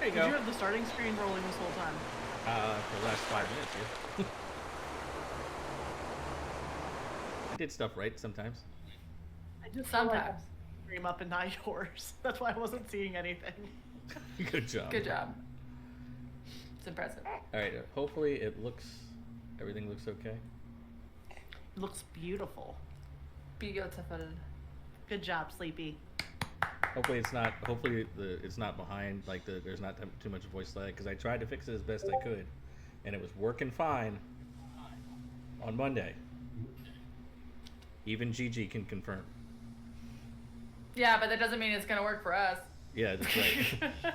There you Did go. you have the starting screen rolling this whole time? For the last 5 minutes, yeah. I did stuff right sometimes. I just Sometimes. Stream up and not yours. That's why I wasn't seeing anything. Good job. Good job. It's impressive. All right. Hopefully everything looks okay. It looks beautiful. Beautiful. Good job, Sleepy. Hopefully it's not. Hopefully it's not behind. Like there's not too much voice lag because I tried to fix it as best I could, and it was working fine on Monday. Even GG can confirm. Yeah, but that doesn't mean it's gonna work for us. Yeah, that's right.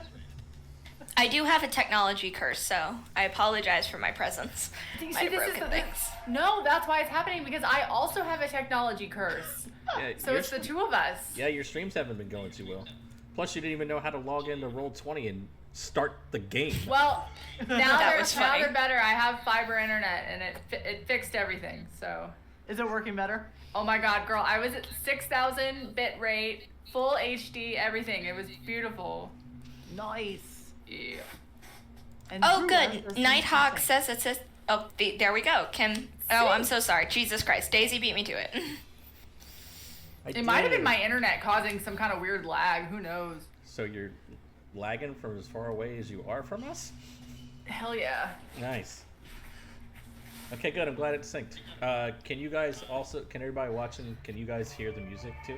I do have a technology curse, so I apologize for my presence. See, Might have this is broken the things. No, that's why it's happening, because I also have a technology curse. Yeah, So it's the two of us. Yeah, your streams haven't been going too well. Plus, you didn't even know how to log into Roll20 and start the game. Well, now was now funny. they're better. I have fiber internet, and it fixed everything. So, Is it working better? oh my God, girl, I was at 6,000 bit rate, full HD, everything. It was beautiful. Nice. Yeah. And Oh, Drew good. does Nighthawk something. says it says. Oh, there we go. Kim. Oh, I'm so sorry. Jesus Christ. Daisy beat me to it. It might have been my internet causing some kind of weird lag. Who knows? So you're lagging from as far away as you are from us? Hell yeah. Nice. Okay, good. I'm glad it's synced. Can you guys also, can everybody watching, can you guys hear the music too?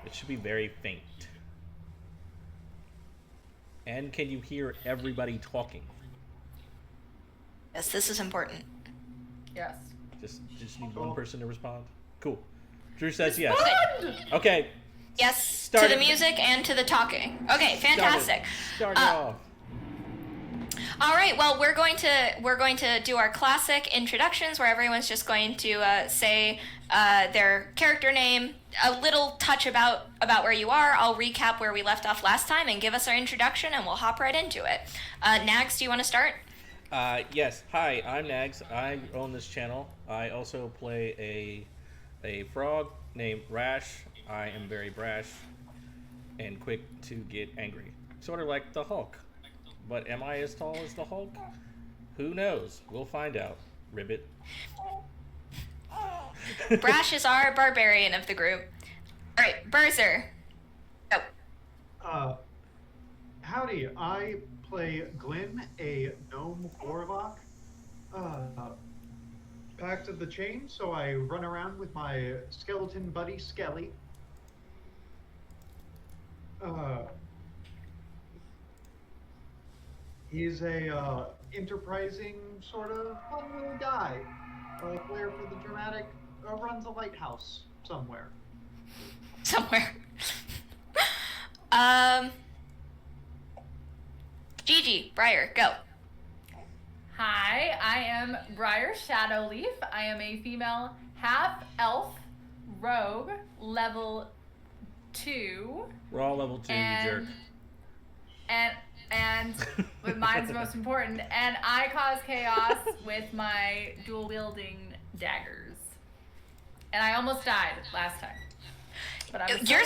It should be very faint. And can you hear everybody talking? Yes, this is important. Yes. Just need one person to respond. Cool. Drew says yes. Fun! Okay. Yes, Start to the it. music and to the talking. Okay, fantastic. Start it off. All right, well, we're going to do our classic introductions where everyone's just going to say their character name, a little touch about where you are. I'll recap where we left off last time and give us our introduction, and we'll hop right into it. Nags, do you want to start? Yes. Hi, I'm Nags. I own this channel. I also play a frog named Rash. I am very brash and quick to get angry. Sort of like the Hulk. But am I as tall as the Hulk? Who knows? We'll find out. Ribbit. Brash is our barbarian of the group. All right, Berzer. Oh. Howdy, I play Glyn, a gnome warlock. Pact of the Chain, so I run around with my skeleton buddy, Skelly. He's a enterprising sort of fun little guy. Flair for the dramatic, runs a lighthouse somewhere. Somewhere. Gigi, Briar, go. Hi, I am Briar Shadowleaf. I am a female half-elf rogue, level 2. We're all level 2, you jerk. And but mine's most important. And I cause chaos with my dual-wielding daggers. And I almost died last time. But I'm You're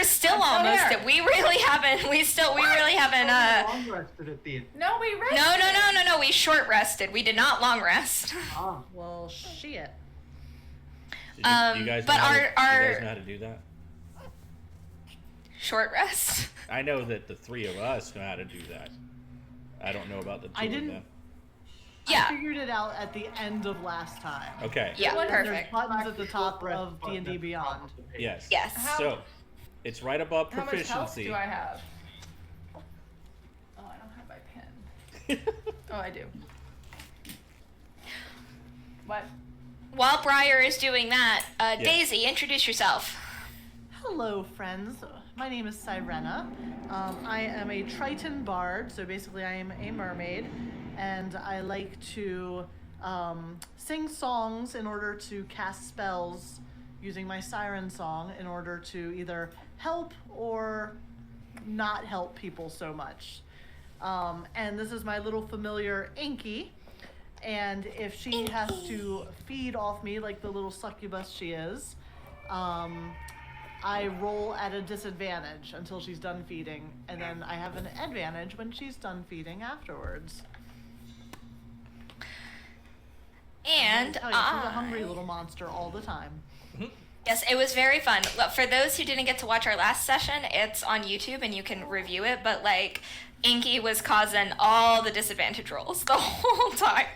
still I'm almost there. it. We really haven't. We really haven't. Long rested at the end. No, we rested. No. We short rested. We did not long rest. Ah. Well, shit. Do you guys but know how to, our- you guys know how to do that? Short rest. I know that the 3 of us know how to do that. I don't know about the 2 I didn't- of them. I Yeah. figured it out at the end of last time. Okay. Yeah. What is Perfect. There's buttons at the top Press of button D&D at the top Beyond. of the page. Yes. Yes. So, it's right above How much health proficiency. do I have? Oh, I don't have my pen. Oh, I do. What? While Briar is doing that, Yes. Daisy, introduce yourself. Hello, friends. My name is Sirena. I am a Triton bard, so basically I am a mermaid, and I like to sing songs in order to cast spells using my siren song in order to either help or not help people so much. And this is my little familiar Inky, and if she has to feed off me like the little succubus she is, I roll at a disadvantage until she's done feeding, and then I have an advantage when she's done feeding afterwards. And She's a hungry little monster all the time. Yes, it was very fun. Look, for those who didn't get to watch our last session, it's on YouTube and you can review it, but like Inky was causing all the disadvantage rolls the whole time.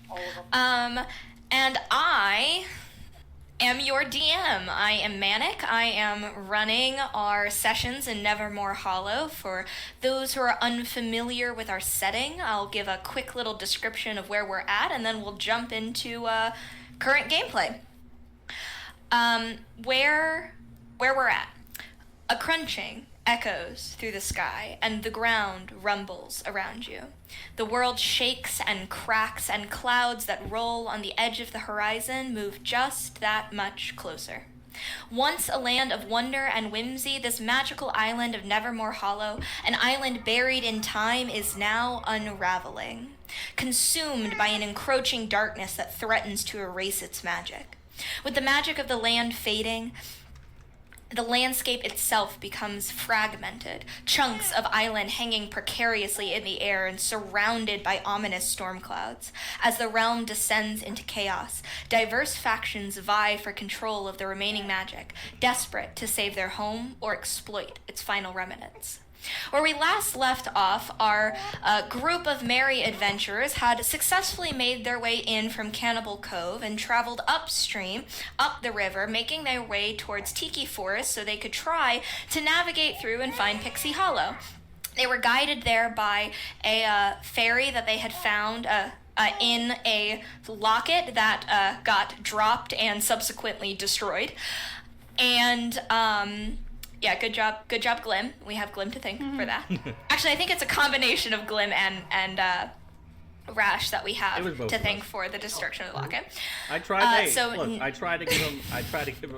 All of them. And I am your DM. I am Manic. I am running our sessions in Nevermore Hollow. For those who are unfamiliar with our setting, I'll give a quick little description of where we're at, and then we'll jump into current gameplay. Where we're at. A crunching echoes through the sky, and the ground rumbles around you. The world shakes and cracks, and clouds that roll on the edge of the horizon move just that much closer. Once a land of wonder and whimsy, this magical island of Nevermore Hollow, an island buried in time, is now unraveling, consumed by an encroaching darkness that threatens to erase its magic. With the magic of the land fading, the landscape itself becomes fragmented, chunks of island hanging precariously in the air and surrounded by ominous storm clouds. As the realm descends into chaos, diverse factions vie for control of the remaining magic, desperate to save their home or exploit its final remnants. Where we last left off, our group of merry adventurers had successfully made their way in from Cannibal Cove and traveled upstream, up the river, making their way towards Tiki Forest so they could try to navigate through and find Pixie Hollow. They were guided there by a fairy that they had found in a locket that got dropped and subsequently destroyed. And yeah, good job, Glim. We have Glim to thank for that. Actually, I think it's a combination of Glim and Rash that we have to thank for the destruction of the locket. I tried. I tried to give him.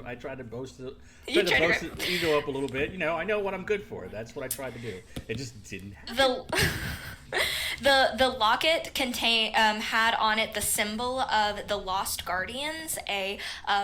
I tried to boast his ego up a little bit. You know, I know what I'm good for. That's what I tried to do. It just didn't happen. The locket had on it the symbol of the Lost Guardians, a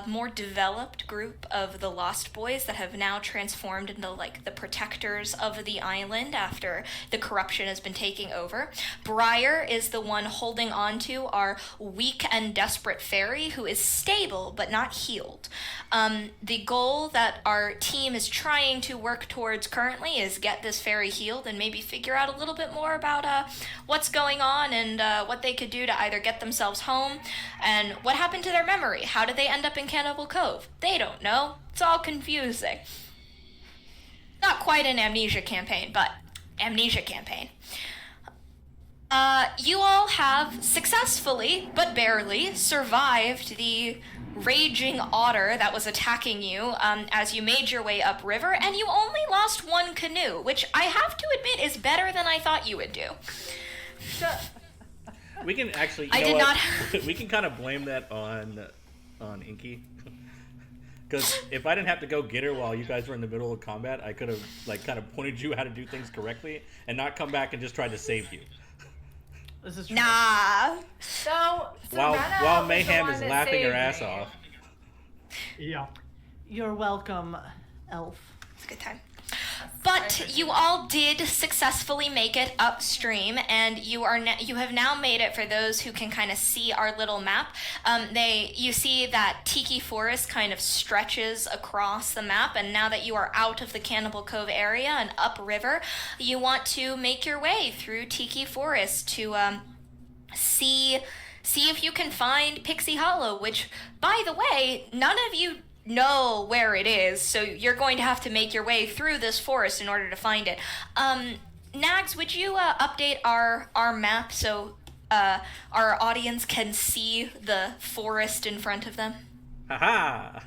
more developed group of the Lost Boys that have now transformed into like the protectors of the island after the corruption has been taking over. Briar is the one holding on to our weak and desperate fairy, who is stable but not healed. The goal that our team is trying to work towards currently is get this fairy healed and maybe figure out a little bit more about what's going on and what they could do to either get themselves home and what happened to their memory. How did they end up in Cannibal Cove? They don't know. It's all confusing. Not quite an amnesia campaign, but amnesia campaign. You all have successfully, but barely, survived the raging otter that was attacking you as you made your way upriver, and you only lost one canoe, which I have to admit is better than I thought you would do. We can actually. We can kind of blame that on Inky. Because if I didn't have to go get her while you guys were in the middle of combat, I could have like kind of pointed you how to do things correctly and not come back and just tried to save you. This is true. Nah. So while Mayhem is laughing her ass off. Yeah. You're welcome, elf. It's a good time. But you all did successfully make it upstream, and you have now made it. For those who can kind of see our little map, you see that Tiki Forest kind of stretches across the map, and now that you are out of the Cannibal Cove area and upriver, you want to make your way through Tiki Forest to see if you can find Pixie Hollow, which, by the way, none of you know where it is, so you're going to have to make your way through this forest in order to find it. Nags, would you update our map so our audience can see the forest in front of them? Haha!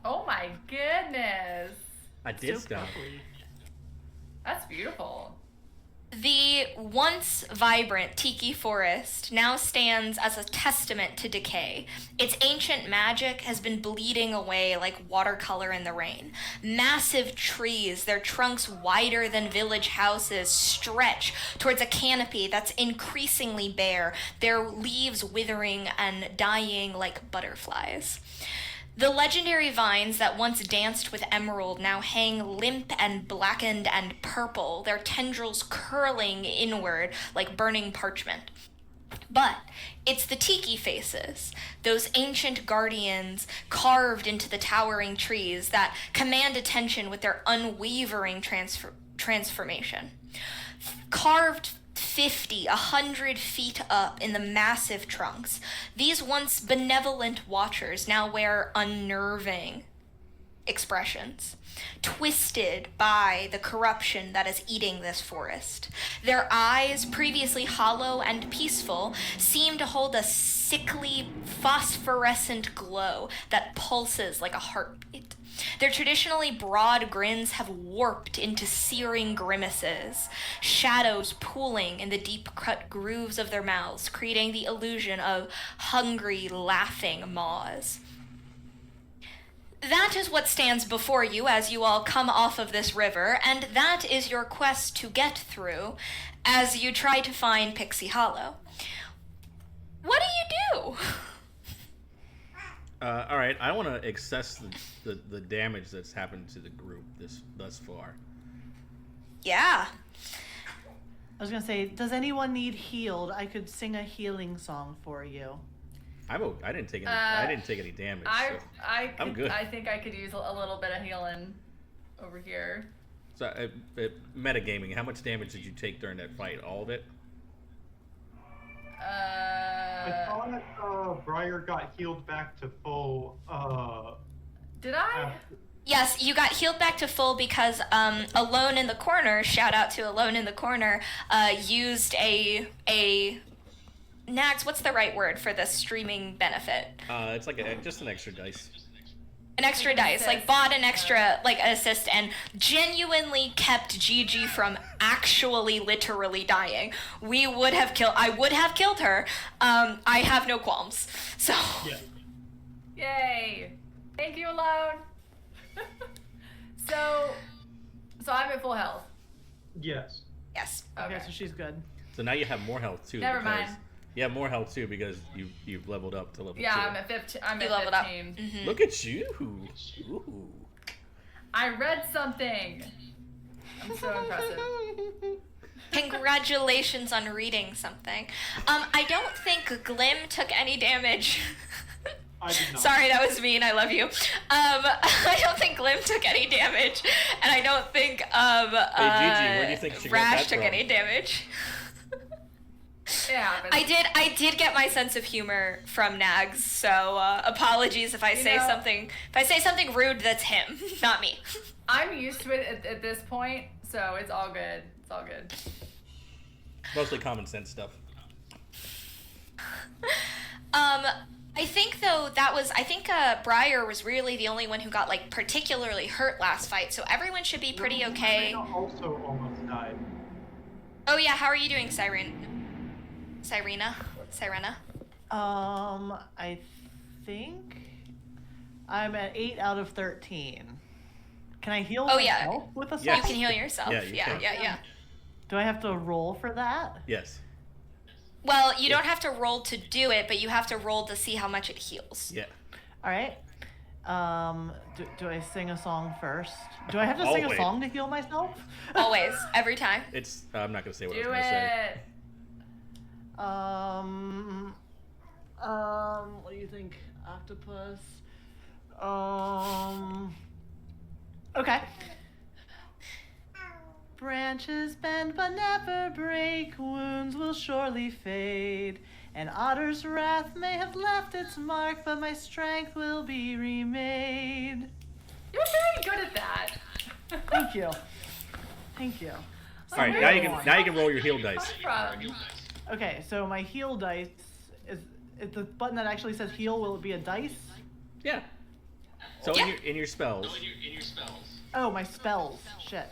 Oh my goodness. I did stuff. That's beautiful. The once vibrant Tiki Forest now stands as a testament to decay. Its ancient magic has been bleeding away like watercolor in the rain. Massive trees, their trunks wider than village houses, stretch towards a canopy that's increasingly bare, their leaves withering and dying like butterflies. The legendary vines that once danced with emerald now hang limp and blackened and purple, their tendrils curling inward like burning parchment. But it's the tiki faces, those ancient guardians carved into the towering trees that command attention with their unwavering transformation. Carved 50, 100 feet up in the massive trunks, these once benevolent watchers now wear unnerving expressions, twisted by the corruption that is eating this forest. Their eyes, previously hollow and peaceful, seem to hold a sickly, phosphorescent glow that pulses like a heartbeat. Their traditionally broad grins have warped into searing grimaces, shadows pooling in the deep-cut grooves of their mouths, creating the illusion of hungry, laughing maws. That is what stands before you as you all come off of this river, and that is your quest to get through as you try to find Pixie Hollow. What do you do? All right, I want to assess the damage that's happened to the group thus far. Yeah. I was gonna say, does anyone need healed? I could sing a healing song for you. I didn't take any damage. I'm good. I think I could use a little bit of healing over here. So, metagaming, how much damage did you take during that fight? All of it? I thought Briar got healed back to full. Did I? Yes, you got healed back to full because Alone in the Corner, shout out to Alone in the Corner, used a Nags, what's the right word for the streaming benefit? It's like just an extra dice. An extra dice, like bought an extra assist and genuinely kept Gigi from actually literally dying. I would have killed her. I have no qualms. So Yeah. Yay! Thank you, Alone. So I'm at full health. Yes. yes. Okay, so she's good. So now you have more health too. Never mind. You have more health too because you've leveled up to level 2. Yeah, I'm at 15. I'm You at leveled up. 15. Mhm. Look at you. Ooh. I read something. I'm so impressive. Congratulations on reading something. I don't think Glim took any damage. I did not. Sorry, that was mean. I love you. I don't think Glim took any damage, and I don't think Gigi, where do you think she got Rash that took from? any damage. It happens. I did get my sense of humor from Nags, so apologies if I say something rude. That's him, not me. I'm used to it at this point, so it's all good. It's all good. Mostly common sense stuff. I think though Briar was really the only one who got like particularly hurt last fight, so everyone should be pretty okay. Serena also almost died. Oh yeah, how are you doing, Sirena? I think I'm at 8 out of 13. Can I heal Oh, yeah. myself with a song? Yes. You can heal yourself. Yeah, you can. Yeah. Do I have to roll for that? Yes. Well, you don't have to roll to do it, but you have to roll to see how much it heals. Yeah. All right. Do I sing a song first? Do I have to sing a Always. song to heal myself? Always, every time. It's. I'm not gonna say what I was Do gonna say. it. What do you think? Octopus. Okay. Branches bend but never break, wounds will surely fade. An otter's wrath may have left its mark, but my strength will be remade. You're very good at that. Thank you. Thank you. All right, now you can roll your heal dice. From. Okay, so my heal dice is the button that actually says heal. Will it be a dice? Yeah. So Yeah. in your spells. Oh, my spells. Shit.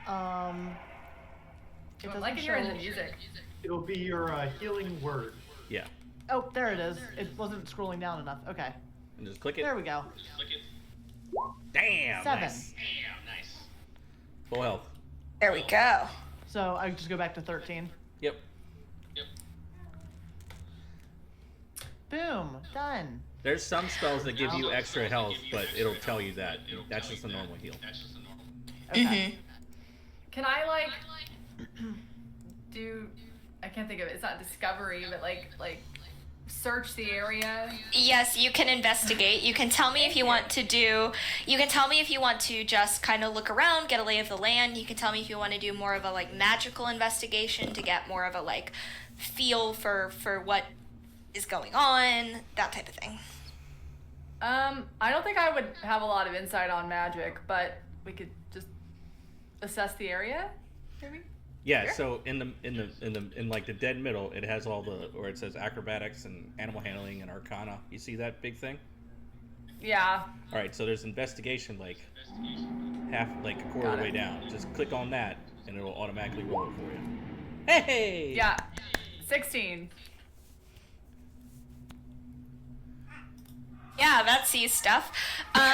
It I'm liking hearing the music. It'll be your healing word. Yeah. Oh, there it is. It wasn't scrolling down enough. Okay. And just click it. There we go. Damn. 7. Nice. Full health. There we go. So I just go back to 13. Yep. Boom. Done. There's some spells that give you extra health, but it'll tell you that. That's just a normal heal. Okay. Can I like do? I can't think of it. It's not discovery, but like search the area. Yes, you can investigate. You can tell me if you want to do. You can tell me if you want to just kind of look around, get a lay of the land. You can tell me if you want to do more of a like magical investigation to get more of a like feel for what is going on, that type of thing. I don't think I would have a lot of insight on magic, but we could just assess the area, maybe. Yeah. Sure. So in like the dead middle, it has all the, or it says acrobatics and animal handling and arcana. You see that big thing? Yeah. All right. So there's investigation like a quarter Got it. way down. Just click on that, and it'll automatically roll it for you. Hey. Yeah. 16. Yeah, that sees stuff. I'm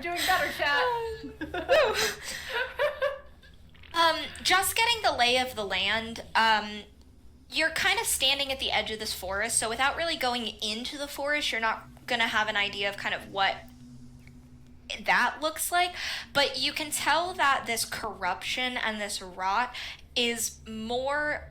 doing better, chat. Just getting the lay of the land, you're kind of standing at the edge of this forest, so without really going into the forest, you're not gonna have an idea of kind of what that looks like, but you can tell that this corruption and this rot is more...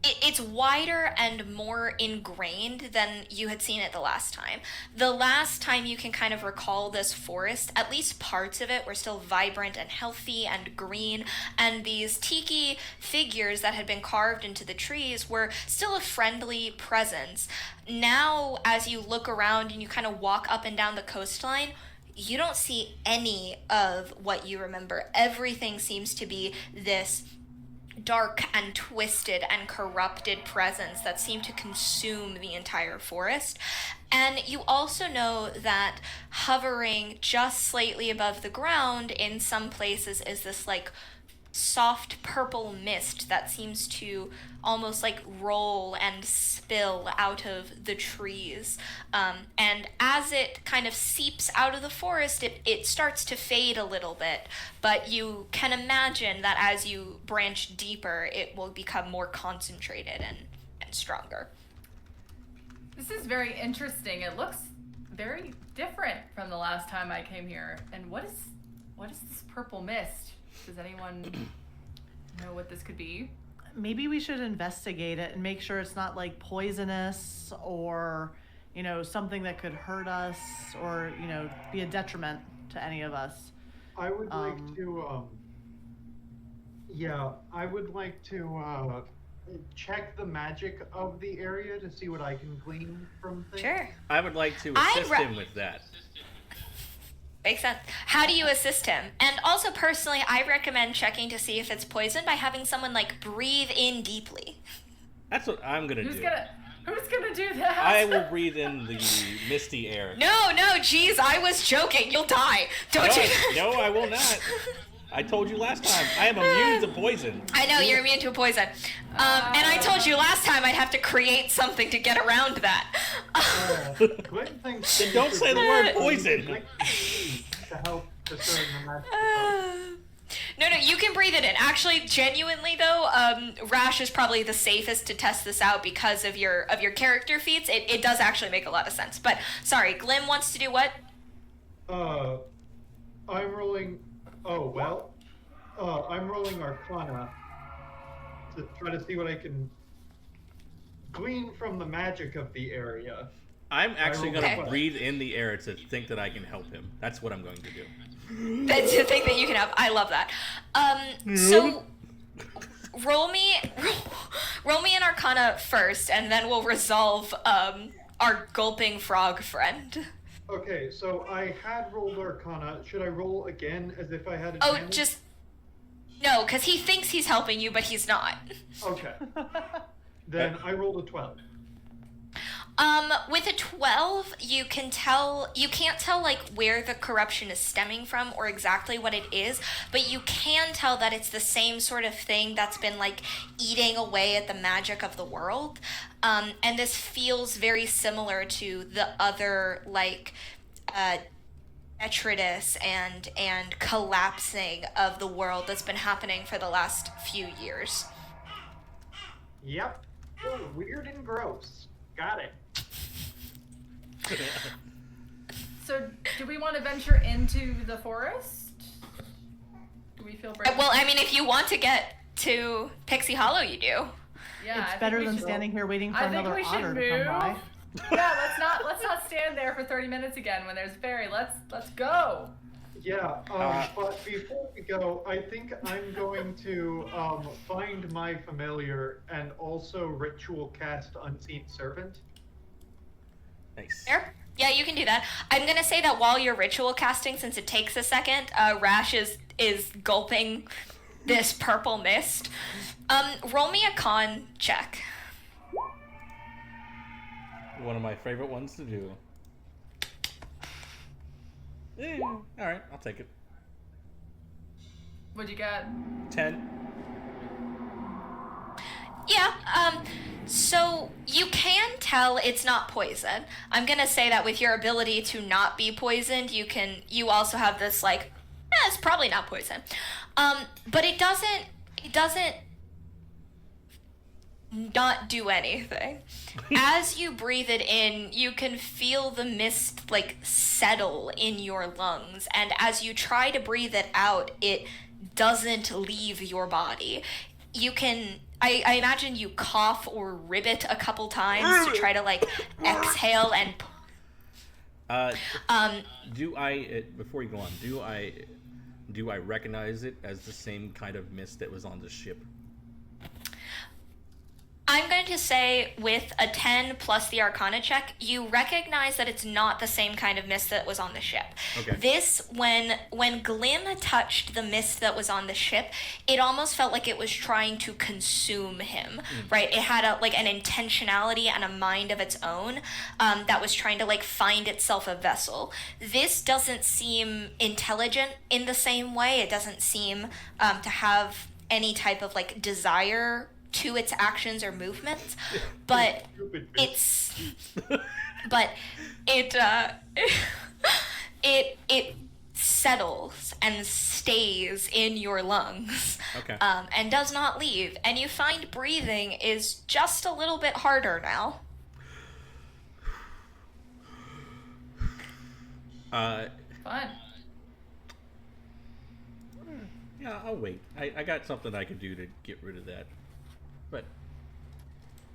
It's wider and more ingrained than you had seen it the last time. The last time you can kind of recall this forest, at least parts of it were still vibrant and healthy and green, and these tiki figures that had been carved into the trees were still a friendly presence. Now, as you look around and you kind of walk up and down the coastline, you don't see any of what you remember. Everything seems to be this dark and twisted and corrupted presence that seemed to consume the entire forest. And you also know that hovering just slightly above the ground in some places is this like soft purple mist that seems to almost like roll and spill out of the trees. And as it kind of seeps out of the forest, it starts to fade a little bit, but you can imagine that as you branch deeper, it will become more concentrated and stronger. This is very interesting. It looks very different from the last time I came here. And what is this purple mist? Does anyone know what this could be? Maybe we should investigate it and make sure it's not like poisonous or, something that could hurt us or, be a detriment to any of us. I would like to, I would like to check the magic of the area to see what I can glean from things. Sure. I would like to assist him with that. Makes sense. How do you assist him? And also, personally, I recommend checking to see if it's poison by having someone, like, breathe in deeply. That's what I'm gonna do. Who's gonna do that? I will breathe in the misty air. No, geez, I was joking. You'll die. Don't you? No, I will not. I told you last time. I am immune to poison. I know, you're immune to poison. And I told you last time I'd have to create something to get around that. Glenn thinks Then don't say the word poison. To help discern the magic. No, you can breathe it in. Actually, genuinely though, Rash is probably the safest to test this out because of your character feats. It does actually make a lot of sense. But sorry, Glim wants to do what? I'm rolling. I'm rolling Arcana to try to see what I can glean from the magic of the area. I'm actually going to Okay. breathe in the air to think that I can help him. That's what I'm going to do. That's the thing that you can have. I love that. So roll me an Arcana first, and then we'll resolve our gulping frog friend. Okay, so I had rolled Arcana. Should I roll again as if I had Oh, advantage? no, because he thinks he's helping you, but he's not. Okay. Then I rolled a 12. With a 12, you can't tell like where the corruption is stemming from or exactly what it is, but you can tell that it's the same sort of thing that's been like eating away at the magic of the world. And this feels very similar to the other like detritus and collapsing of the world that's been happening for the last few years. Yep. Ooh, weird and gross. Got it. So, do we want to venture into the forest? Do we feel brave? Well, I mean, if you want to get to Pixie Hollow, you do. Yeah, I It's think better we than should- standing here waiting for I think another we should otter to come by. move. Yeah, let's not stand there for 30 minutes again when there's fairy. Let's go. Yeah, but before we go, I think I'm going to find my familiar and also ritual cast Unseen Servant. Nice. There? Yeah, you can do that. I'm gonna say that while you're ritual casting, since it takes a second, Rash is gulping this purple mist. Roll me a con check. One of my favorite ones to do. Yeah, all right, I'll take it. What'd you get? 10. Yeah, so you can tell it's not poison. I'm gonna say that with your ability to not be poisoned, you also have this like, it's probably not poison. But it doesn't not do anything. As you breathe it in, you can feel the mist like settle in your lungs, and as you try to breathe it out, it doesn't leave your body. You can I imagine you cough or ribbit a couple times to try to like exhale and Do I before you go on, do I recognize it as the same kind of mist that was on the ship? I'm going to say with a 10 plus the Arcana check, you recognize that it's not the same kind of mist that was on the ship. Okay. This, when Glim touched the mist that was on the ship, it almost felt like it was trying to consume him, right? It had an intentionality and a mind of its own that was trying to like find itself a vessel. This doesn't seem intelligent in the same way. It doesn't seem to have any type of like desire to its actions or movements, but it settles and stays in your lungs. Okay. And does not leave, and you find breathing is just a little bit harder now. Fun. Yeah, I'll wait. I got something I can do to get rid of that. But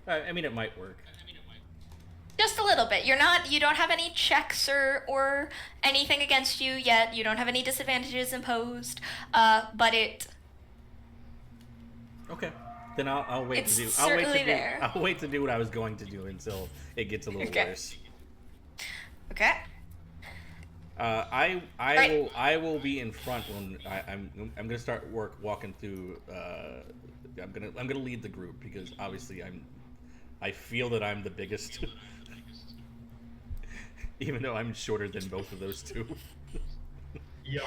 I mean, it might work. Just a little bit. You don't have any checks or anything against you yet. You don't have any disadvantages imposed. But it. Okay. Then I'll wait It's to do. certainly there. I'll wait to do what I was going to do until it gets a little Okay. worse. Okay. I will be in front when I'm gonna start walking through. I'm gonna lead the group because obviously I feel that I'm the biggest, even though I'm shorter than both of those two. Yeah.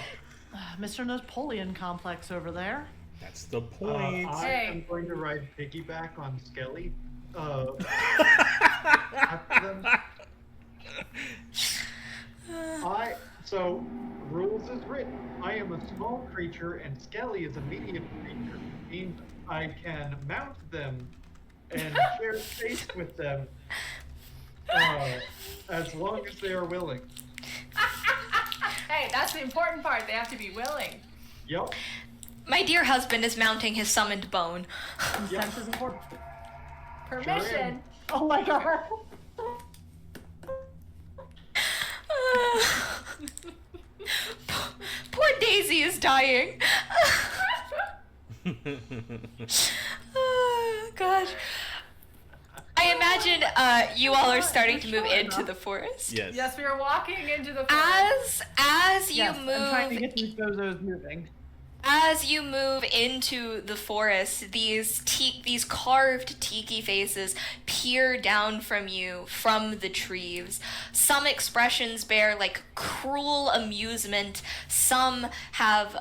Mr. Napoleon complex over there. That's the point. I Hey. am going to ride piggyback on Skelly. After them. So, rules is written. I am a small creature and Skelly is a medium creature. Means I can mount them and share space with them as long as they are willing. Hey, that's the important part. They have to be willing. Yep. My dear husband is mounting his summoned bone. Consent is important. Permission. Oh my god. Poor Daisy is dying. Oh, gosh. I imagine you all are starting to move into the forest. Yes. Yes, we are walking into the forest. As you Yes, I'm trying to move, get these bozos moving. As you move into the forest, these carved tiki faces peer down from you from the trees. Some expressions bear like cruel amusement. Some have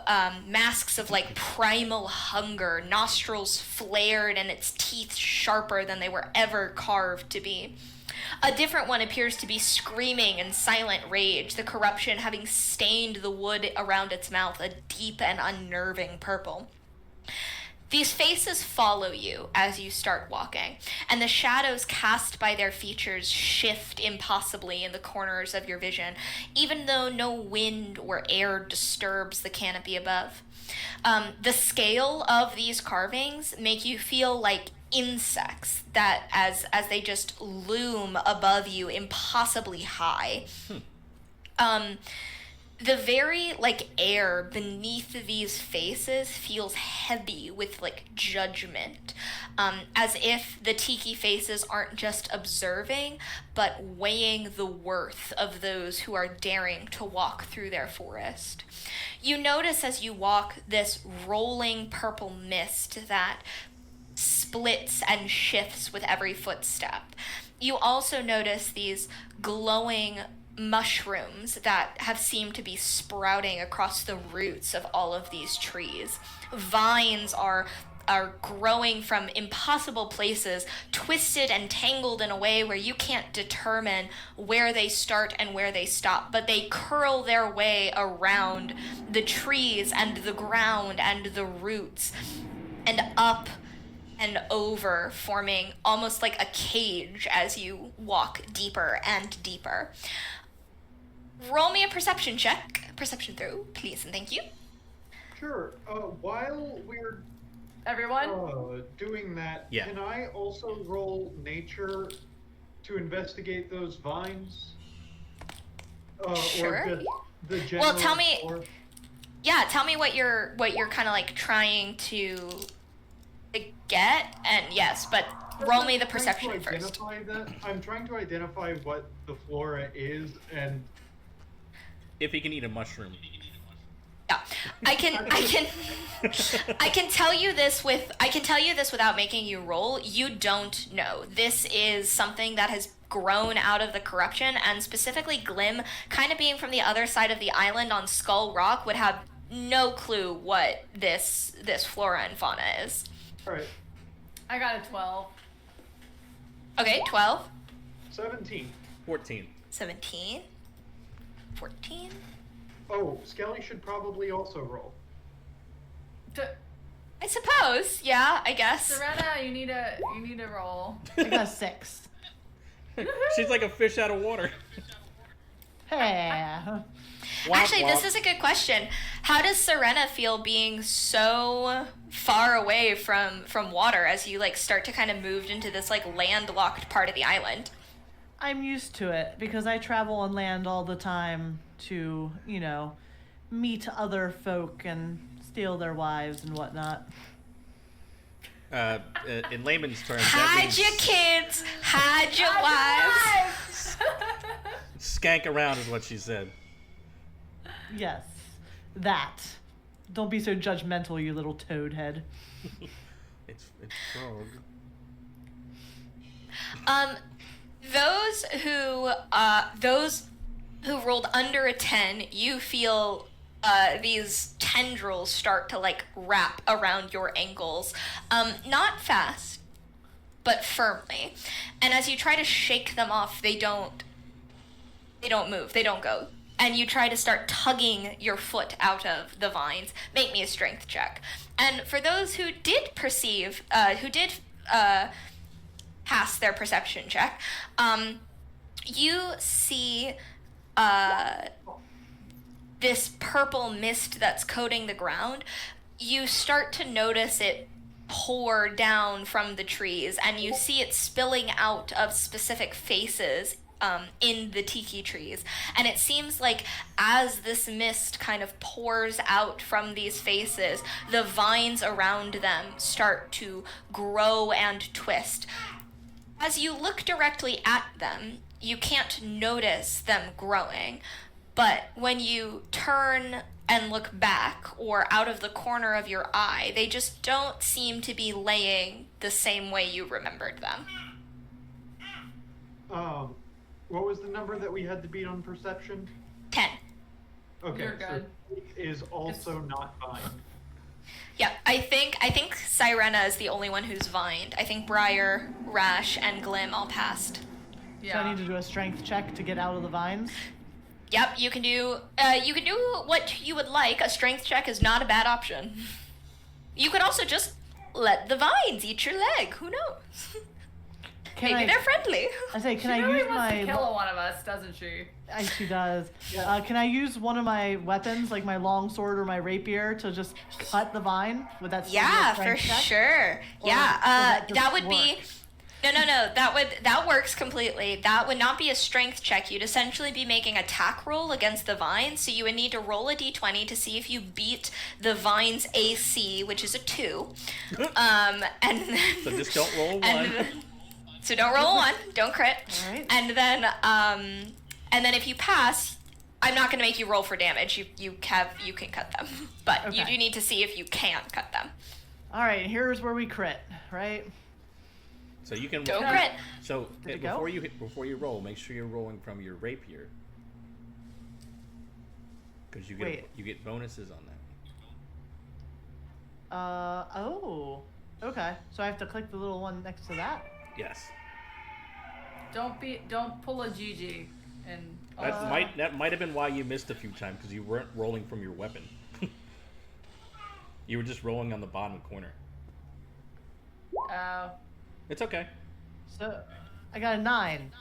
masks of like primal hunger, nostrils flared and its teeth sharper than they were ever carved to be. A different one appears to be screaming in silent rage, the corruption having stained the wood around its mouth a deep and unnerving purple. These faces follow you as you start walking, and the shadows cast by their features shift impossibly in the corners of your vision, even though no wind or air disturbs the canopy above. The scale of these carvings make you feel like insects that as they just loom above you impossibly high. The very like air beneath these faces feels heavy with like judgment, as if the tiki faces aren't just observing but weighing the worth of those who are daring to walk through their forest. You notice as you walk this rolling purple mist that splits and shifts with every footstep. You also notice these glowing mushrooms that have seemed to be sprouting across the roots of all of these trees. Vines are growing from impossible places, twisted and tangled in a way where you can't determine where they start and where they stop, but they curl their way around the trees and the ground and the roots and up and over, forming almost like a cage as you walk deeper and deeper. Roll me a perception check. Perception throw, please, and thank you. Sure. While we're Everyone? doing that, Yeah. can I also roll nature to investigate those vines? Sure. Or just the general Well, tell me- flora? Yeah, tell me what you're kind of like trying to get, and yes, but roll me the I'm trying perception to first. identify that. I'm trying to identify what the flora is, and If he can eat a mushroom. Yeah, I can tell you this without making you roll. You don't know. This is something that has grown out of the corruption, and specifically Glim, kind of being from the other side of the island on Skull Rock, would have no clue what this flora and fauna is. all right, I got a 12. Okay, 12, 17. 14. 17, 14. Oh, Skelly should probably also roll. I suppose, yeah, I guess. Serena, you need a roll. I got a 6. She's like a fish out of water. Hey. Womp Actually, this womp. is a good question. How does Serena feel being so far away from water as you like start to kind of move into this like landlocked part of the island? I'm used to it because I travel on land all the time to, meet other folk and steal their wives and whatnot. In layman's terms, that Hide means your kids, hide your wives. skank around is what she said. Yes, that. Don't be so judgmental, you little toad head. It's frog. Those who rolled under a 10, you feel these tendrils start to like wrap around your ankles, not fast, but firmly. And as you try to shake them off, they don't move, they don't go. And you try to start tugging your foot out of the vines. Make me a strength check. And for those who did perceive, pass their perception check, you see this purple mist that's coating the ground. You start to notice it pour down from the trees, and you see it spilling out of specific faces in the tiki trees. And it seems like as this mist kind of pours out from these faces, the vines around them start to grow and twist. As you look directly at them, you can't notice them growing. But when you turn and look back or out of the corner of your eye, they just don't seem to be laying the same way you remembered them. What was the number that we had to beat on perception? 10. Okay, You're good. so it is also not fine. Yep, I think Sirena is the only one who's vined. I think Briar, Rash, and Glim all passed. Yeah. So I need to do a strength check to get out of the vines. Yep, you can do what you would like. A strength check is not a bad option. You could also just let the vines eat your leg. Who knows? Maybe they're friendly. I say, can She I really use wants my? to kill one of us, doesn't she? She does. Yeah. Can I use one of my weapons, like my long sword or my rapier, to just cut the vine? Would that still be a Yeah, for strength check? sure. Or Yeah, would that that just would be. work? No. That works completely. That would not be a strength check. You'd essentially be making an attack roll against the vine. So you would need to roll a d20 to see if you beat the vine's AC, which is a 2. And then, So just don't roll a and 1. so don't roll a 1. Don't crit. All right. And then if you pass, I'm not going to make you roll for damage. You can cut them, but you Okay. do need to see if you can cut them. All right, here's where we crit, right? So you can Don't crit. So Did it go? before you roll, make sure you're rolling from your rapier, because you Wait. get bonuses on that. Oh. Okay. So I have to click the little one next to that. Yes. Don't pull a GG and That might have been why you missed a few times, because you weren't rolling from your weapon. You were just rolling on the bottom corner. It's okay. So I got a 9.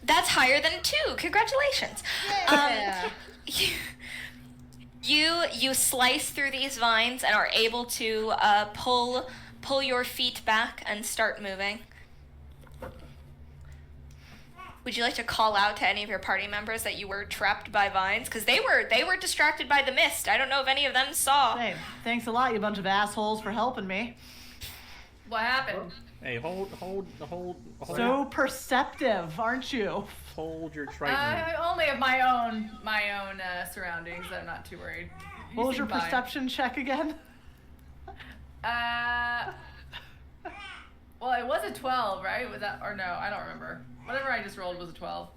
That's higher than a 2. Congratulations. Yeah. You slice through these vines and are able to pull your feet back and start moving. Would you like to call out to any of your party members that you were trapped by vines? Because they were distracted by the mist. I don't know if any of them saw. Hey, thanks a lot, you bunch of assholes, for helping me. what happened? Hey, hold So perceptive, aren't you? hold your Triton. I only have my own surroundings. I'm not too worried. You What was seem your fine. perception check again? Well, it was a 12, right? Was that, or no? I don't remember. Whatever I just rolled was a 12.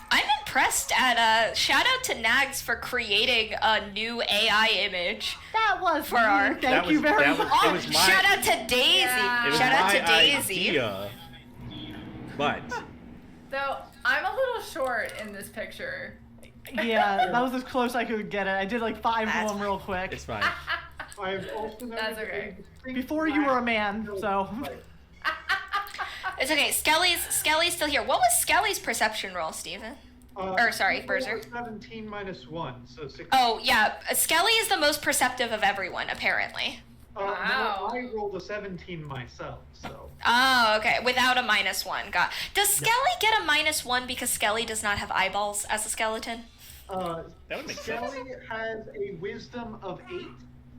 I'm impressed at shout out to Nags for creating a new AI image. That was For our- Thank That you was- very that much. was- Oh, It was my- shout out to Daisy. Yeah. It was Shout out my to Daisy. idea, but So I'm a little short in this picture. Yeah, that was as close I could get it. I did like 5 That's of them real quick. it's fine. I've also noticed That's okay. Before you were a man, so. It's okay. Skelly's still here. What was Skelly's perception roll, Steven? Or, sorry, Berserk. 17 minus 1, so 16. Oh yeah, Skelly is the most perceptive of everyone, apparently. Wow. No, I rolled a 17 myself, so. Oh, okay. Without a -1. Does Skelly get a -1 because Skelly does not have eyeballs as a skeleton? That would make sense. Skelly has a wisdom of 8,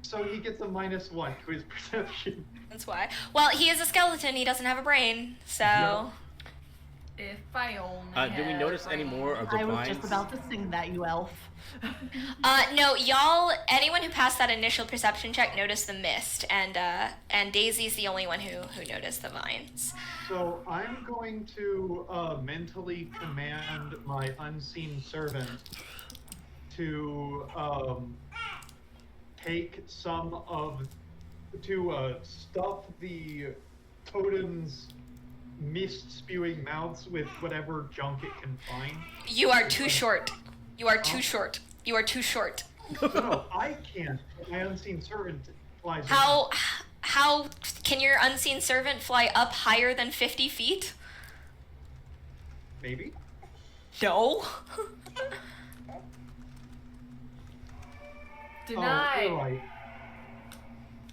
so he gets a -1 to his perception. That's why. Well, he is a skeleton. He doesn't have a brain, so. Yeah. If I only Do we had notice a any brain. more of the I was vines? just about to sing that, you elf. No, y'all. Anyone who passed that initial perception check noticed the mist, and Daisy's the only one who noticed the vines. So I'm going to mentally command my unseen servant to take some of to stuff the totem's mist spewing mouths with whatever junk it can find. You are too short. You are too short. You are too short. No, I can't. My unseen servant flies. How can your unseen servant fly up higher than 50 feet? Maybe. No. Denied. Oh, you're right.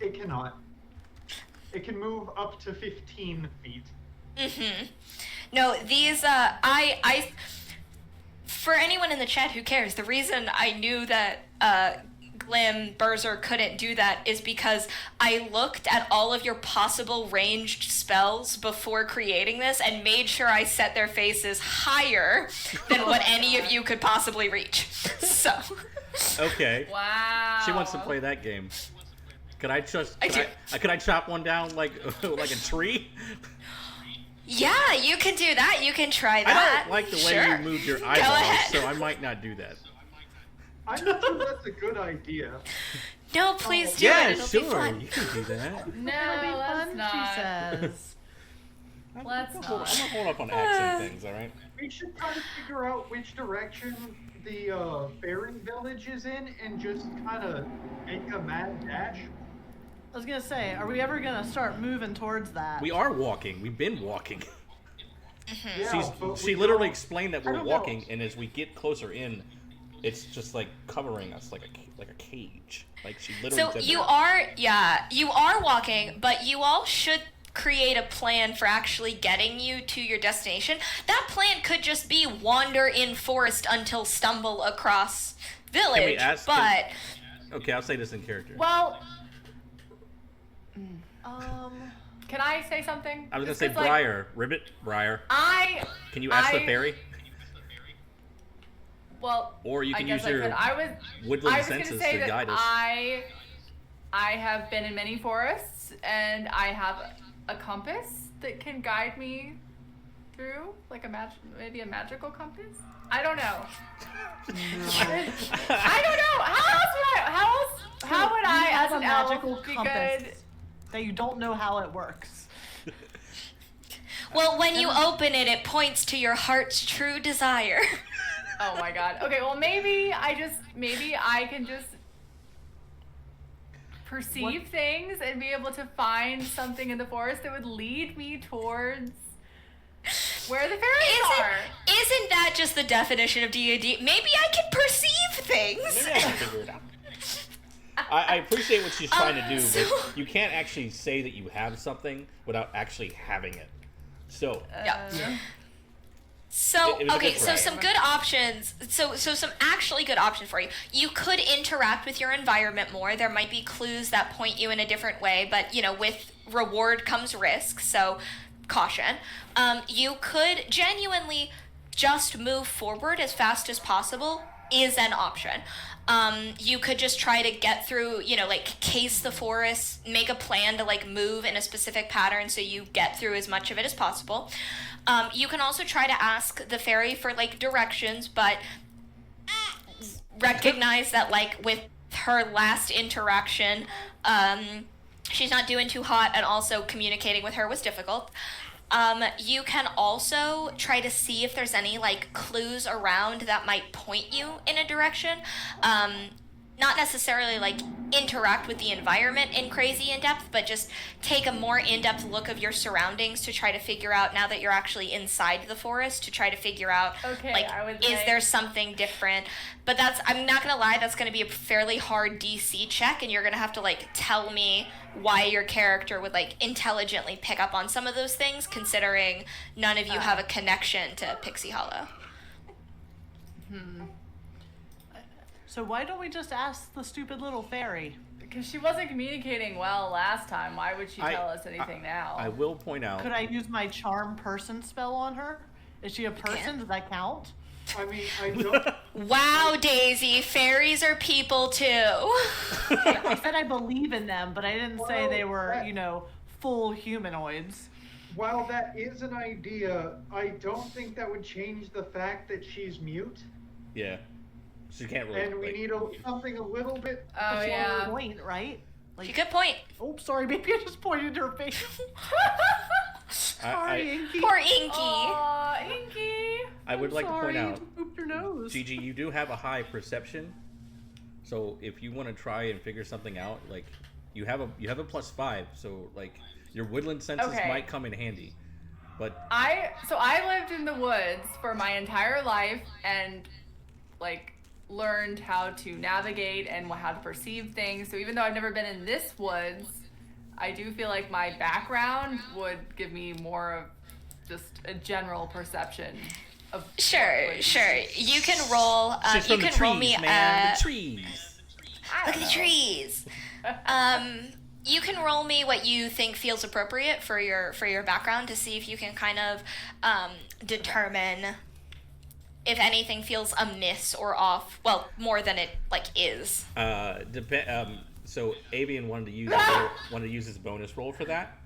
It cannot. It can move up to 15 feet. Mm-hmm. No, these, for anyone in the chat who cares, the reason I knew that, Limb Berserk couldn't do that is because I looked at all of your possible ranged spells before creating this and made sure I set their faces higher than what any of you could possibly reach. So. Okay. Wow. She wants to play that game. Could I chop one down like like a tree? Yeah, you can do that. You can try I that. don't like the way Sure. you moved your Go eyeballs, ahead. so I might not do that. I'm not sure that's a good idea. No, please do Yeah, it. It'll sure, be fun. you can do that. No, It'll be let's fun, not. she says. Let's I'm not. gonna hold up on accent things, all right? We should try to figure out which direction the fairy village is in and just kind of make a mad dash. I was gonna say, are we ever gonna start moving towards that? We are walking. We've been walking. Yeah, but She we literally don't- explained that I we're don't walking, know. and as we get closer in, it's just like covering us like a cage. Like she literally So said you that. you are walking, but you all should create a plan for actually getting you to your destination. That plan could just be wander in forest until stumble across village, ask- but Okay, I'll say this in character. Well, Um, can I say something? I was gonna Just say 'cause, like, Briar, Ribbit, Briar. Can you ask the fairy? Well, Or you I can guess use I your could. woodland I was gonna senses say to that guide us. I have been in many forests, and I have a compass that can guide me through, like maybe a magical compass. I don't know. I don't know. How would I, You have as a an magical elf, be compass good? that you don't know how it works. well, when you open it, it points to your heart's true desire. Oh my god. Okay, well maybe I can just perceive things and be able to find something in the forest that would lead me towards where the fairies are. Isn't that just the definition of D&D? Maybe I can perceive things. Maybe I can figure it out. I appreciate what she's trying to do, so- but you can't actually say that you have something without actually having it. So, Yeah. So, It was a okay, good so try. some good options. So some actually good options for you. You could interact with your environment more. There might be clues that point you in a different way, but, with reward comes risk, so caution. You could genuinely just move forward as fast as possible is an option. You could just try to get through, case the forest, make a plan to, move in a specific pattern so you get through as much of it as possible. You can also try to ask the fairy for, directions, but recognize that, with her last interaction, she's not doing too hot, and also communicating with her was difficult. You can also try to see if there's any clues around that might point you in a direction. Not necessarily interact with the environment in crazy in depth, but just take a more in-depth look of your surroundings to try to figure out, now that you're actually inside the forest, to try to figure out Okay, I would is there something different. But I'm not gonna lie, that's gonna be a fairly hard DC check, and you're gonna have to tell me why your character would intelligently pick up on some of those things, considering none of you have a connection to Pixie Hollow. So why don't we just ask the stupid little fairy? Because she wasn't communicating well last time. Why would she tell us anything now? I will point out. Could I use my charm person spell on her? Is she a person? Does that count? I mean, I don't. Wow, Daisy, fairies are people too. I said I believe in them, but I didn't say Well, they were, that- full humanoids. While that is an idea, I don't think that would change the fact that she's mute, Yeah. She can't really. and we need something a little bit. Oh That's yeah. the point, right? Good point. Oh, sorry, maybe I just pointed her face. Sorry, Inky. Poor Inky. Aw, Inky. I would like to point Sorry, out, you pooped your nose. Gigi, you do have a high perception, so if you want to try and figure something out, you have a +5, so your woodland senses Okay. might come in handy. But I lived in the woods for my entire life and learned how to navigate and how to perceive things. So even though I've never been in this woods, I do feel like my background would give me more of just a general perception of Sure. You can roll. she's You from the can roll trees, me. man. The trees. Look at the trees. You can roll me what you think feels appropriate for your background to see if you can kind of determine if anything feels amiss or off. Well, more than it is. So Avian wanted to use his bonus roll for that,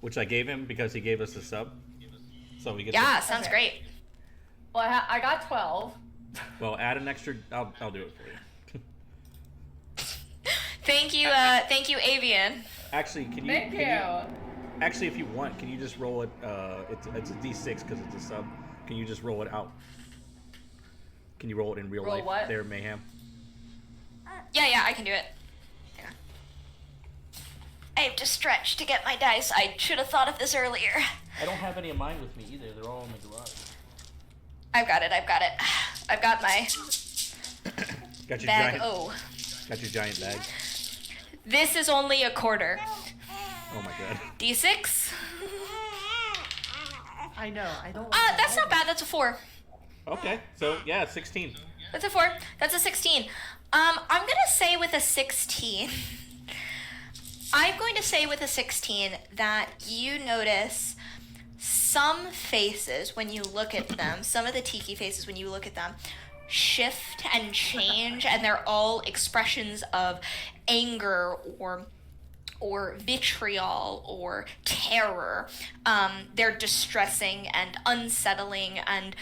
which I gave him because he gave us the sub. So we get. Yeah, sounds great. Well, I got 12. Well, add an extra. I'll do it for you. Thank you, Avian. Actually, can you? Thank you. Actually, if you want, can you just roll it? It's a D6 because it's a sub. Can you just roll it out? Can you roll it in real Roll life? what? There, Mayhem. Yeah, I can do it. Hang on. I have to stretch to get my dice. I should have thought of this earlier. I don't have any of mine with me either. They're all in the garage. I've got it. I've got my Got your bag. giant. Oh, Got your giant bag. this is only a quarter. Oh my god. D6. I know. I don't. That's not bad. That's a 4. Okay, so yeah, 16. That's a 4. That's a 16. I'm gonna say with a 16. I'm going to say with a 16 that you notice some faces when you look at them, some of the tiki faces when you look at them, shift and change, and they're all expressions of anger or vitriol or terror. They're distressing and unsettling, and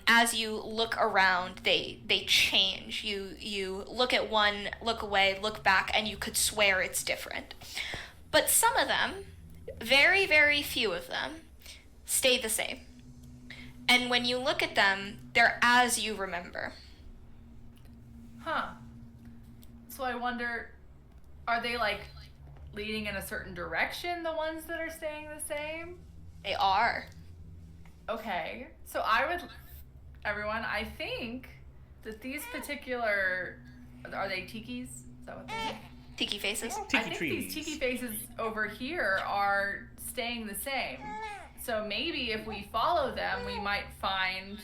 as you look around, they change. You look at one, look away, look back, and you could swear it's different. But some of them, very, very few of them, stay the same. And when you look at them, they're as you remember. Huh. So I wonder, are they like leading in a certain direction, the ones that are staying the same? They are. Okay. So everyone, I think that these particular, are they tikis? Is that what they're? Tiki faces. I Tiki think trees. these tiki faces over here are staying the same. So maybe if we follow them, we might find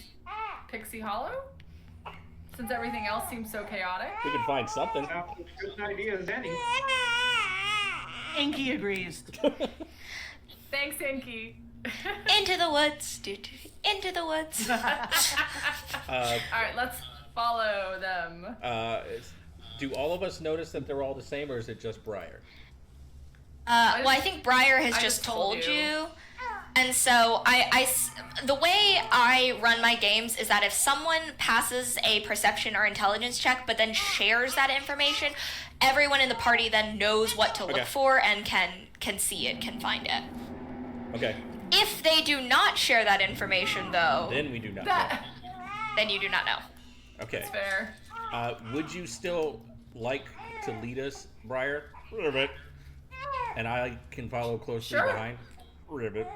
Pixie Hollow? Since everything else seems so chaotic. We can find something. Sounds as good an idea as any. Inky agrees. Thanks, Inky. Into the woods. Into the woods. All right, let's follow them. Do all of us notice that they're all the same, or is it just Briar? Well, I think Briar has I just just told told you. you. And so the way I run my games is that if someone passes a perception or intelligence check but then shares that information, everyone in the party then knows what to look Okay. for and can see it, can find it. Okay, If they do not share that information, though, then we do not know. That, then you do not know. Okay. that's fair. Would you still like to lead us, Briar? Ribbit. And I can follow closely Sure. behind. Ribbit.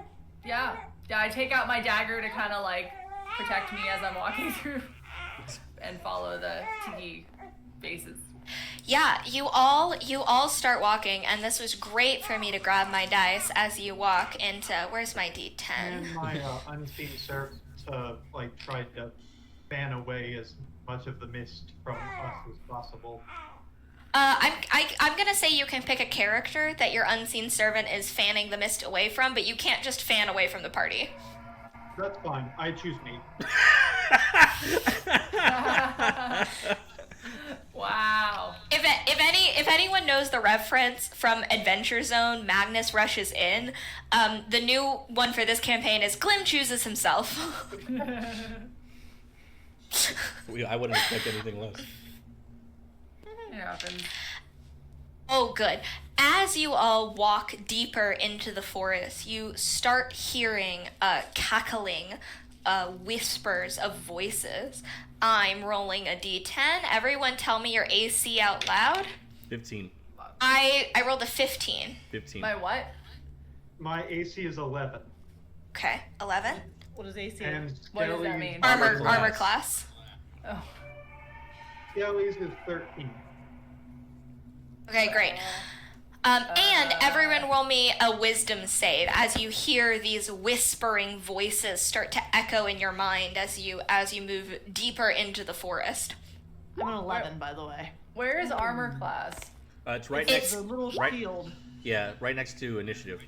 Yeah, I take out my dagger to kind of like protect me as I'm walking through and follow the tiki faces. Yeah, you all start walking, and this was great for me to grab my dice as you walk into, where's my D10? And my unseen servant tried to fan away as much of the mist from us as possible. I'm gonna say you can pick a character that your unseen servant is fanning the mist away from, but you can't just fan away from the party. That's fine. I choose me. Wow. If anyone knows the reference from Adventure Zone, Magnus Rushes In, the new one for this campaign is Glim chooses himself. I wouldn't expect anything less. It happens. Oh, good. As you all walk deeper into the forest, you start hearing cackling whispers of voices. I'm rolling a d10. Everyone tell me your AC out loud. 15. I rolled a 15. 15. My what? My AC is 11. Okay, 11. What does AC? And What does that Skelly's mean? Armor class. Oh. Skelly's is 13. Okay, great. And everyone roll me a wisdom save as you hear these whispering voices start to echo in your mind as you move deeper into the forest. I'm an 11, by the way. Where is armor class? It's right It's next. the little right- shield. Yeah, right next to initiative.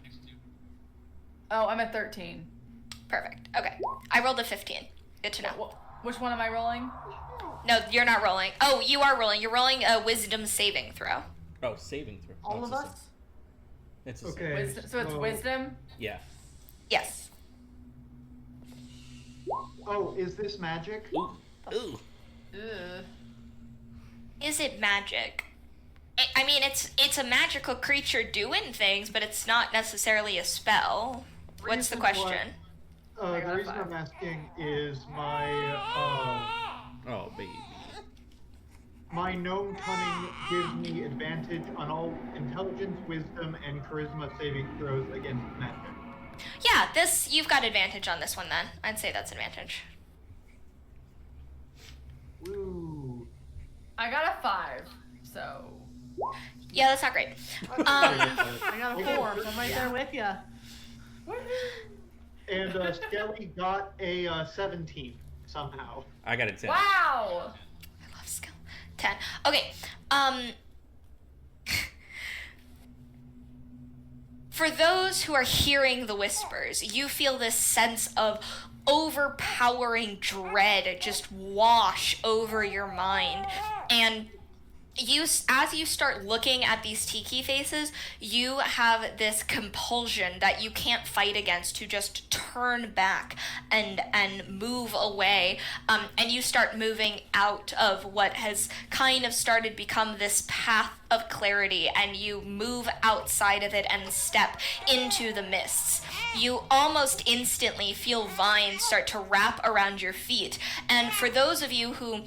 Oh, I'm at 13. Perfect. Okay. I rolled a 15. Good to know. Which one am I rolling? No, you're not rolling. Oh, you are rolling. You're rolling a wisdom saving throw. Oh, saving throw. All Oh, of it's the us? same. It's the Okay. same. Wisdom. So it's wisdom. Yeah. Yes. Oh, is this magic? Ooh. Ooh. Ugh. Is it magic? I mean, it's a magical creature doing things, but it's not necessarily a spell. What's the Reason why- question? I got The a reason 5. I'm asking is Oh, baby. my gnome cunning gives me advantage on all intelligence, wisdom, and charisma saving throws against magic. Yeah, you've got advantage on this one then. I'd say that's advantage. Woo. I got a 5. So. Yeah, that's not great. I got a 4, so I'm right there with you. And Skelly got a 17 somehow. I got a 10. Wow. I love skill. 10. Okay. For those who are hearing the whispers, you feel this sense of overpowering dread just wash over your mind. And as you start looking at these tiki faces, you have this compulsion that you can't fight against to just turn back and move away, and you start moving out of what has kind of started become this path of clarity, and you move outside of it and step into the mists. You almost instantly feel vines start to wrap around your feet, and for those of you who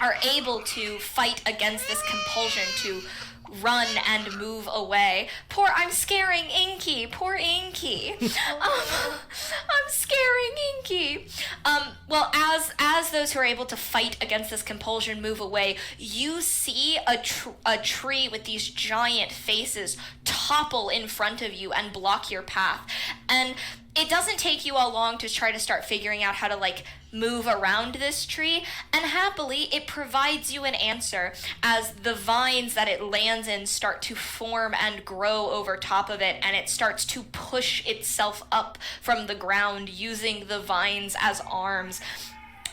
are able to fight against this compulsion to run and move away. I'm scaring Inky. Poor Inky. I'm scaring Inky. Well, as those who are able to fight against this compulsion move away, you see a tree with these giant faces topple in front of you and block your path. And it doesn't take you all long to try to start figuring out how to move around this tree, and happily it provides you an answer as the vines that it lands in start to form and grow over top of it, and it starts to push itself up from the ground using the vines as arms.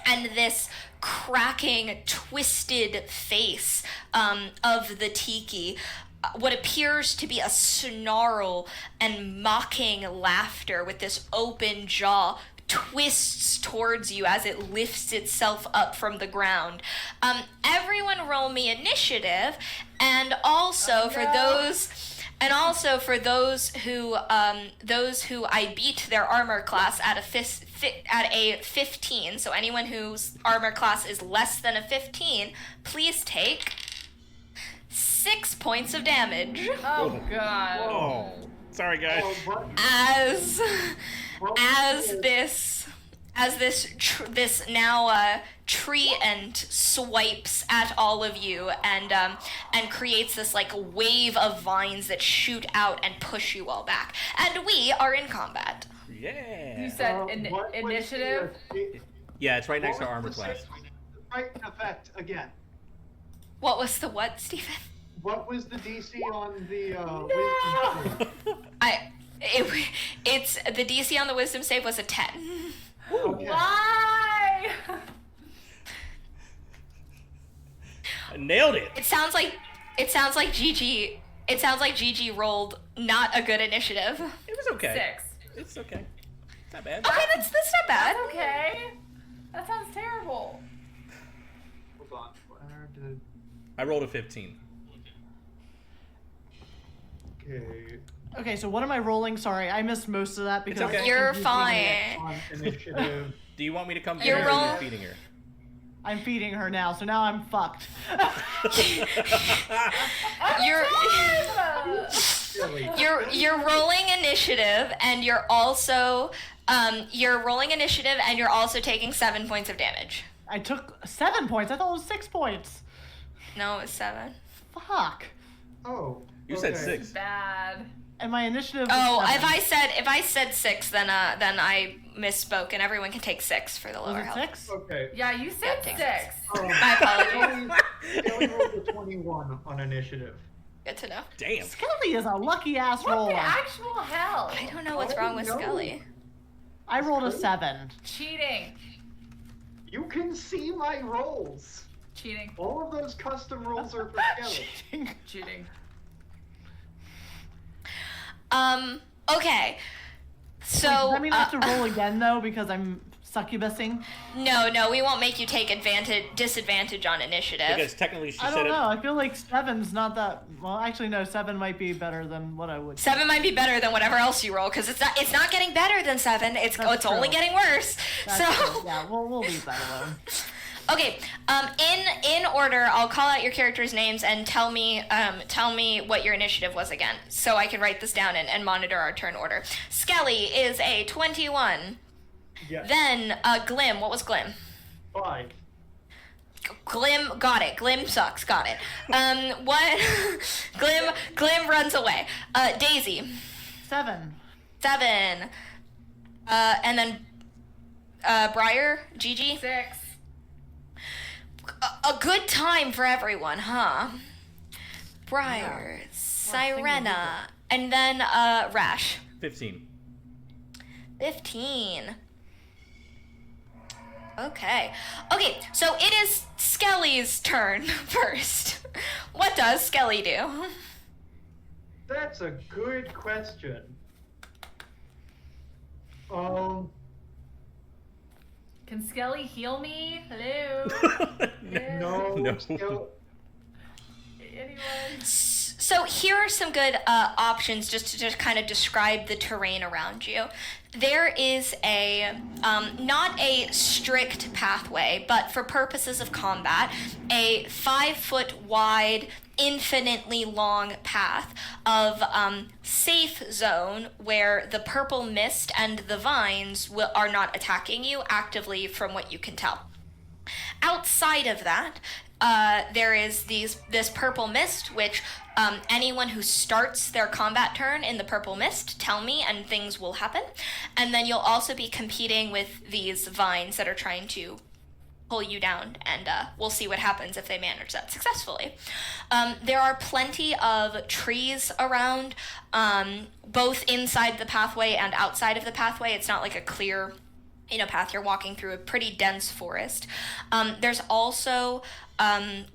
And this cracking, twisted face of the tiki, what appears to be a snarl and mocking laughter with this open jaw, twists towards you as it lifts itself up from the ground. Everyone roll me initiative, and also for those who I beat their armor class at a 15. So anyone whose armor class is less than a 15, please take 6 points of damage. Oh God. Oh, sorry guys. Oh, what? This now treant swipes at all of you and creates this wave of vines that shoot out and push you all back. And we are in combat. Yeah. You said What was initiative. Yeah, it's right next to what armor was the class. Right effect again. What was the what, Stephen? What was the DC on the wisdom save? It's the DC on the wisdom save was a 10. Okay. Why? I nailed it. It sounds like GG. It sounds like GG rolled not a good initiative. It was okay. 6. It's okay. It's not bad. Okay, that's not bad. That's okay. That sounds terrible. Hold on. Where did... I rolled a 15. Okay. Okay, so what am I rolling? Sorry, I missed most of that because It's okay. You're I'm using fine. it. On initiative. Do you want me to come You're here or are roll- you feeding her? I'm feeding her now, so now I'm fucked. You're Silly. you're rolling initiative, and you're also taking 7 points of damage. I took 7 points. I thought it was 6 points. No, it's 7. Fuck. Oh. You said okay. 6. Bad. and my initiative. Oh, was 7. if I said 6, then I misspoke, and everyone can take 6 for the Was lower it health. 6? Okay. Yeah, you said Yeah, take 6. My apologies. Kelly rolled a 21 on initiative. Good to know. Damn. Skelly is a lucky ass What the roller. actual hell? I don't know what's wrong with no. Scully. I rolled a That's 7. Cheating. You can see my rolls. Cheating. All of those custom rolls are for Kelly. Cheating. Okay. So, Wait, does that mean I have to roll again though because I'm succubusing? no, we won't make you take disadvantage on initiative. Because technically she I said don't it. know. I feel like 7's not that. Well, actually, no. 7 might be better than what I would. 7 might be better than whatever else you roll, because it's not getting better than 7. It's That's only true. getting worse. That's So. true. Yeah, we'll leave that alone. Okay, in order, I'll call out your characters' names and tell me what your initiative was again, so I can write this down and monitor our turn order. Skelly is a 21. Yes. Then, Glim, what was Glim? 5. Glim, got it. Glim sucks, got it. What? Glim runs away. Daisy, 7. 7. And then, Briar, Gigi. 6. A good time for everyone, huh? Briar, Yeah. Sirena, and then Rash. 15. 15. Okay, so it is Skelly's turn first. What does Skelly do? That's a good question. Can Skelly heal me? Hello? No. No. Anyone? So here are some good options just to kind of describe the terrain around you. There is a, not a strict pathway, but for purposes of combat, a 5-foot wide, infinitely long path of safe zone where the purple mist and the vines are not attacking you actively from what you can tell. Outside of that, there is this purple mist, which anyone who starts their combat turn in the purple mist, tell me, and things will happen. And then you'll also be competing with these vines that are trying to pull you down, and we'll see what happens if they manage that successfully. There are plenty of trees around, both inside the pathway and outside of the pathway. It's not like a clear path. You're walking through a pretty dense forest. There's also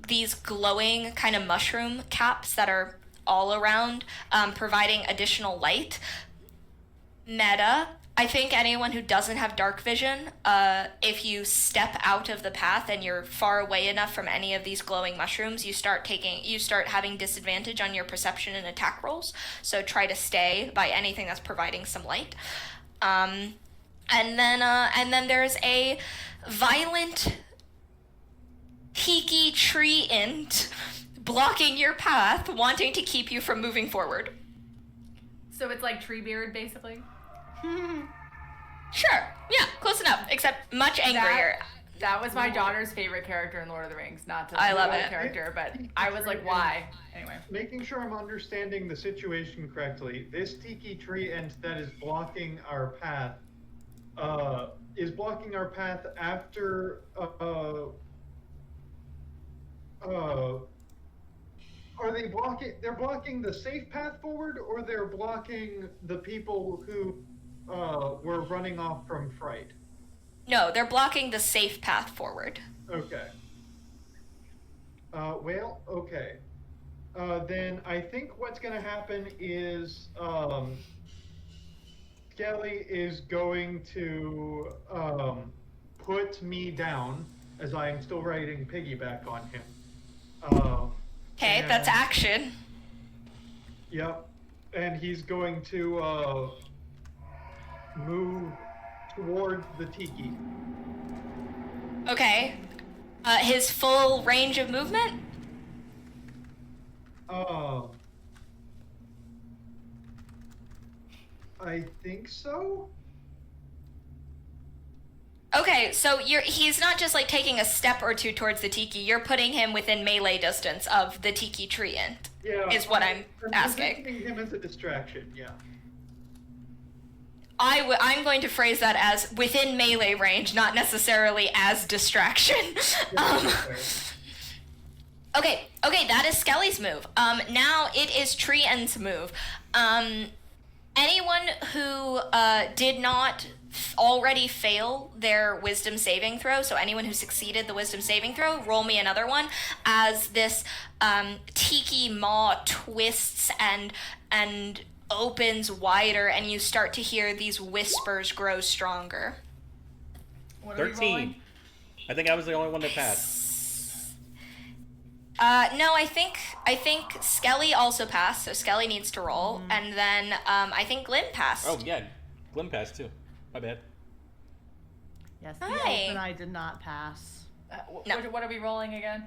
these glowing kind of mushroom caps that are all around, providing additional light. Meta, I think anyone who doesn't have dark vision, if you step out of the path and you're far away enough from any of these glowing mushrooms, you start having disadvantage on your perception and attack rolls. So try to stay by anything that's providing some light. And then there's a violent tiki tree int blocking your path, wanting to keep you from moving forward. So it's like Treebeard, basically? Sure, yeah, close enough, except much angrier. That was my daughter's favorite character in Lord of the Rings, not to I love the it. character, but I was like, why? Anyway. Making sure I'm understanding the situation correctly, this tiki tree ent that is blocking our path after are they blocking? They're blocking the safe path forward, or they're blocking the people who were running off from fright? No, they're blocking the safe path forward. Okay. Well, okay. Then I think what's gonna happen is Skelly is going to put me down, as I am still riding piggyback on him. Okay, and- that's action. Yep. And he's going to move towards the tiki. Okay. His full range of movement? I think so. Okay, so he's not just like taking a step or two towards the tiki, you're putting him within melee distance of the tiki tree ent. Yeah. is what I'm asking. Positioning him as a distraction, yeah. I'm going to phrase that as within melee range, not necessarily as distraction. Okay, that is Skelly's move. Now it is Tree-End's move. Anyone who did not already fail their wisdom saving throw, so anyone who succeeded the wisdom saving throw, roll me another one, as this tiki maw twists and opens wider, and you start to hear these whispers grow stronger. What are we 13. rolling? I think I was the only one that passed. No, I think Skelly also passed, so Skelly needs to roll, and then I think Glim passed. Oh, yeah. Glim passed, too. My bad. Yes, the Hi. elf and I did not pass. No. What are we rolling again?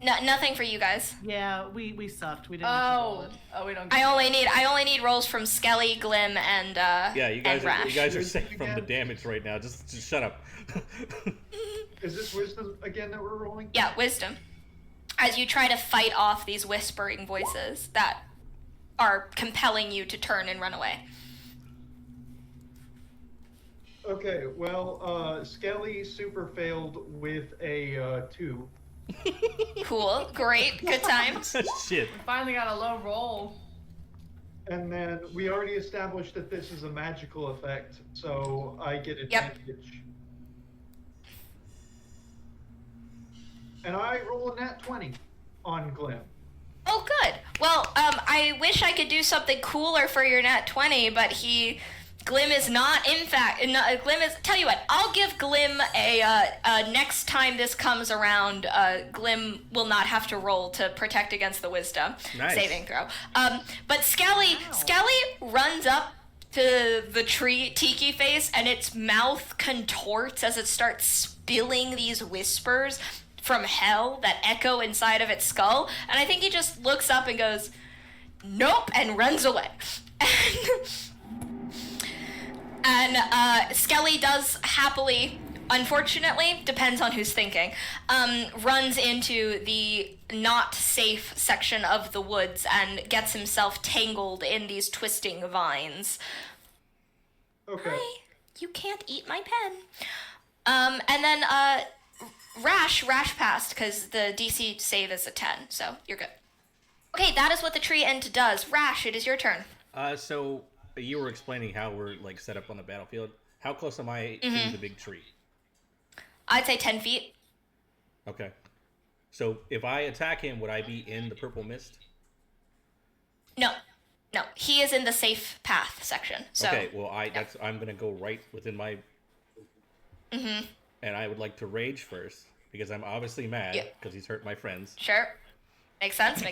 No, nothing for you guys. Yeah, we sucked. We didn't get to roll it. We don't. I only need rolls from Skelly, Glim, and Yeah, you guys Rash. are safe from the damage right now. Just shut up. Is this wisdom again that we're rolling? Yeah, wisdom. As you try to fight off these whispering voices that are compelling you to turn and run away. Okay, well, Skelly super failed with a 2. Cool, great, good times. Shit. We finally got a low roll. And then we already established that this is a magical effect, so I get advantage. And I roll a nat 20 on Glim. Oh, good. Well, I wish I could do something cooler for your nat 20, but Glim is not, in fact, Glim is, tell you what, I'll give Glim next time this comes around, Glim will not have to roll to protect against the wisdom saving throw. But Skelly runs up to the tree tiki face, and its mouth contorts as it starts spilling these whispers from hell that echo inside of its skull, and I think he just looks up and goes, nope, and runs away. And Skelly does happily, unfortunately, depends on who's thinking, runs into the not safe section of the woods and gets himself tangled in these twisting vines. Okay. Hi, you can't eat my pen. And then Rash passed because the DC save is a 10, so you're good. Okay, that is what the tree end does. Rash, it is your turn. So you were explaining how we're like set up on the battlefield. How close am I to the big tree? I'd say 10 feet. Okay. So if I attack him, would I be in the purple mist? No, he is in the safe path section. So. Okay, well I'm gonna go right within my. And I would like to rage first because I'm obviously mad because he's hurt my friends. Sure, makes sense.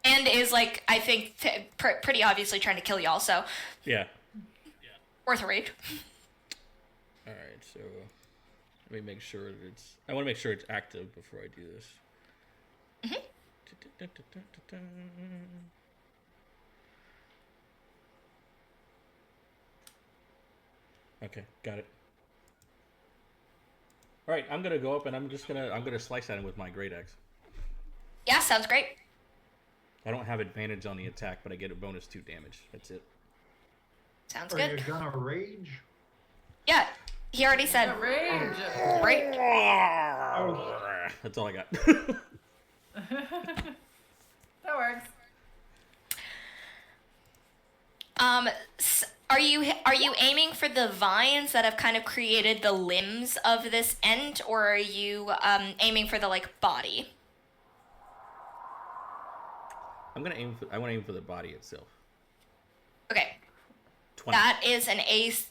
And is like, I think pretty obviously trying to kill y'all. So. Yeah. Worth a rage. All right, so let me make sure it's. I want to make sure it's active before I do this. Okay, got it. All right, I'm gonna go up and I'm gonna slice at him with my great axe. Yeah, sounds great. I don't have advantage on the attack, but I get a bonus 2 damage. That's it. Sounds Are good. you gonna rage? Yeah, he already said Rage. great. That's all I got. That works. Are you aiming for the vines that have kind of created the limbs of this ent, or are you aiming for the like body? I want to aim for the body itself. Okay. 20. That is an ace.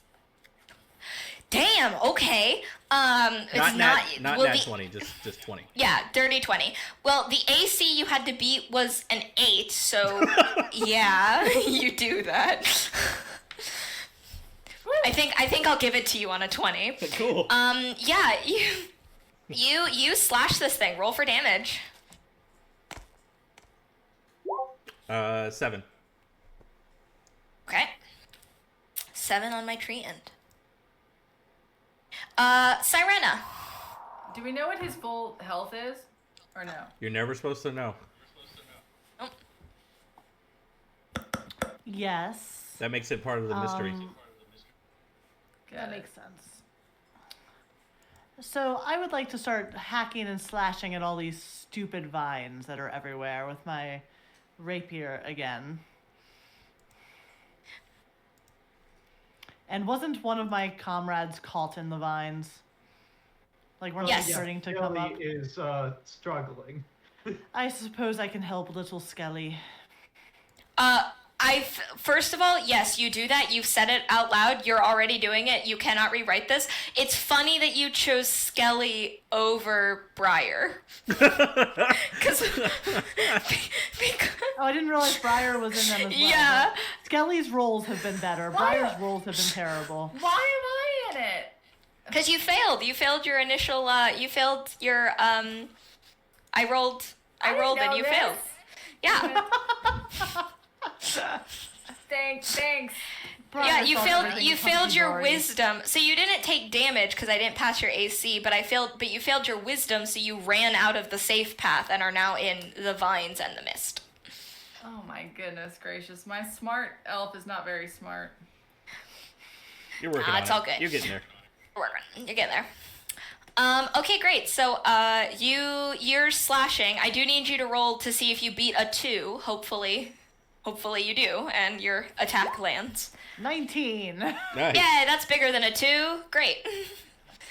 Damn. Okay. It's not will nat the- 20, just 20. Yeah, dirty 20. Well, the AC you had to beat was an 8, so yeah, you do that. I think I'll give it to you on a 20. Cool. Yeah, you slash this thing. Roll for damage. 7. Okay. 7 on my tree end. Sirena. Do we know what his full health is, or no? You're never supposed to know. Yes. That makes it part of the mystery. That makes sense. So I would like to start hacking and slashing at all these stupid vines that are everywhere with my rapier again. And wasn't one of my comrades caught in the vines? Like, weren't Yes. they starting to come up? Skelly is struggling. I suppose I can help little Skelly. First of all, yes, you do that. You've said it out loud. You're already doing it. You cannot rewrite this. It's funny that you chose Skelly over Briar. Because Oh, I didn't realize Briar was in them as well. Yeah. Skelly's rolls have been better. Briar's rolls have been terrible. Why am I in it? Because you failed. You failed your initial. You failed your. I rolled didn't and know you this. failed. Yeah. Thanks. Briar Yeah, you thought failed. everything You was failed your hunky-dory. wisdom, so you didn't take damage because I didn't pass your AC. But you failed your wisdom, so you ran out of the safe path and are now in the vines and the mist. Oh my goodness gracious. My smart elf is not very smart. You're working on It's it. all good. You're getting there. You're getting there. Okay, great. So, you're slashing. I do need you to roll to see if you beat a 2. Hopefully you do, and your attack lands. 19. Nice. Yeah, that's bigger than a 2. Great.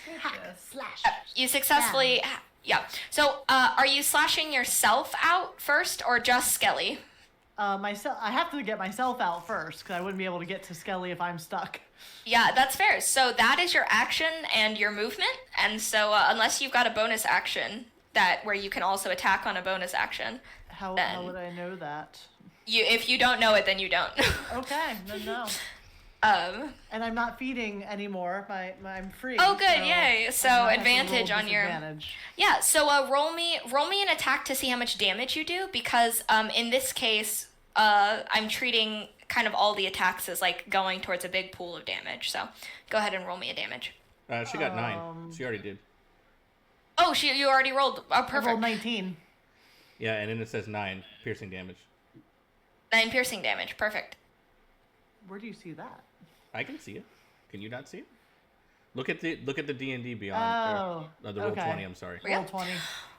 Yes. Slash. You successfully. Yeah. So, are you slashing yourself out first, or just Skelly? Myself. I have to get myself out first because I wouldn't be able to get to Skelly if I'm stuck. Yeah, that's fair. So that is your action and your movement, and so unless you've got a bonus action where you can also attack on a bonus action, How Then- would I know that? if you don't know it, then you don't. Okay, then no. And I'm not feeding anymore. I'm free. Oh, good, so yay. So I do not have to advantage roll on your- disadvantage. Yeah, so roll me an attack to see how much damage you do, because in this case, I'm treating kind of all the attacks as like going towards a big pool of damage. So go ahead and roll me a damage. She got 9. She already did. Oh, you already rolled. Oh, I perfect. rolled 19. Yeah, and then it says 9 piercing damage. 9 piercing damage. Perfect. Where do you see that? I can see it. Can you not see it? Look at the DnD Beyond. Oh, The roll okay. 20. I'm sorry. Yeah. Roll 20.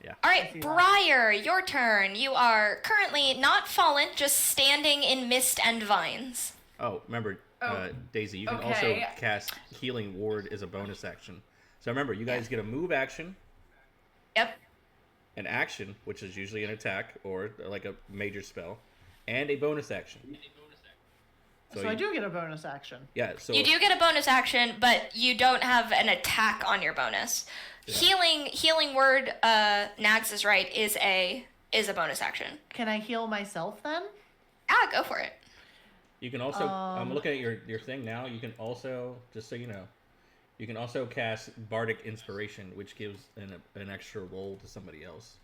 Yeah. All I right, see that. Briar, your turn. You are currently not fallen, just standing in mist and vines. Oh, remember, Oh, Daisy, you can also okay. cast Healing Ward as a bonus action. So remember, you guys get a move action, Yep. an action, which is usually an attack or like a major spell, and a bonus action. So I do get a bonus action. Yeah. So You do get a bonus action, but you don't have an attack on your bonus. Healing word, Nags is right, is a bonus action. Can I heal myself then? Ah, go for it. you can also. I'm looking at your thing now. You can also, just so you know, you can also cast Bardic Inspiration, which gives an extra roll to somebody else.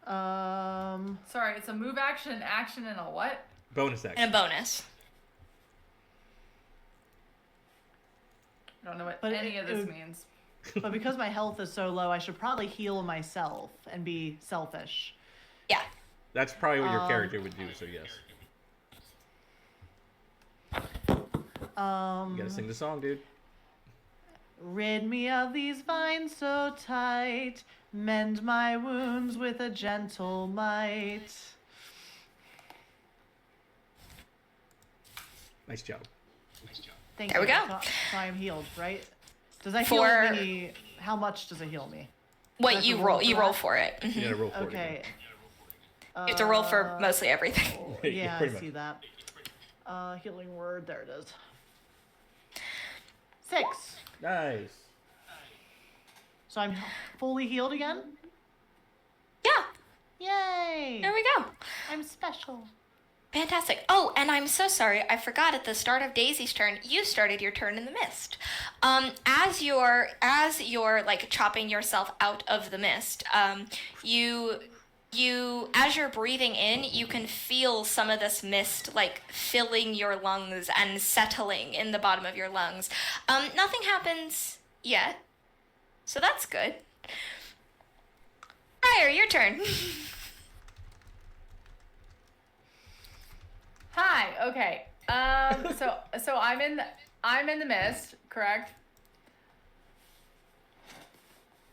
Sorry, it's a move action, and a what? Bonus action. And a bonus. I don't know what But any of this it- means. But because my health is so low, I should probably heal myself and be selfish. Yeah. That's probably what your character would do. So yes, you gotta sing the song, dude. Rid me of these vines so tight, mend my wounds with a gentle might. Nice job. Thank There you. we go. So I'm healed, right? Does that For- heal me? How much does it heal me? What have you to roll? roll You for roll that? for it. Mhm. You gotta roll for it. Okay. You have to roll for mostly everything. Yeah, I pretty much. see that. Healing word. There it is. 6. Nice. So I'm fully healed again? Yeah. Yay! There we go. I'm special. Fantastic. Oh, and I'm so sorry. I forgot at the start of Daisy's turn, you started your turn in the mist. As you're like chopping yourself out of the mist, you as you're breathing in, you can feel some of this mist like filling your lungs and settling in the bottom of your lungs. Nothing happens yet, so that's good. Briar, your turn. Okay. So I'm in the mist, correct?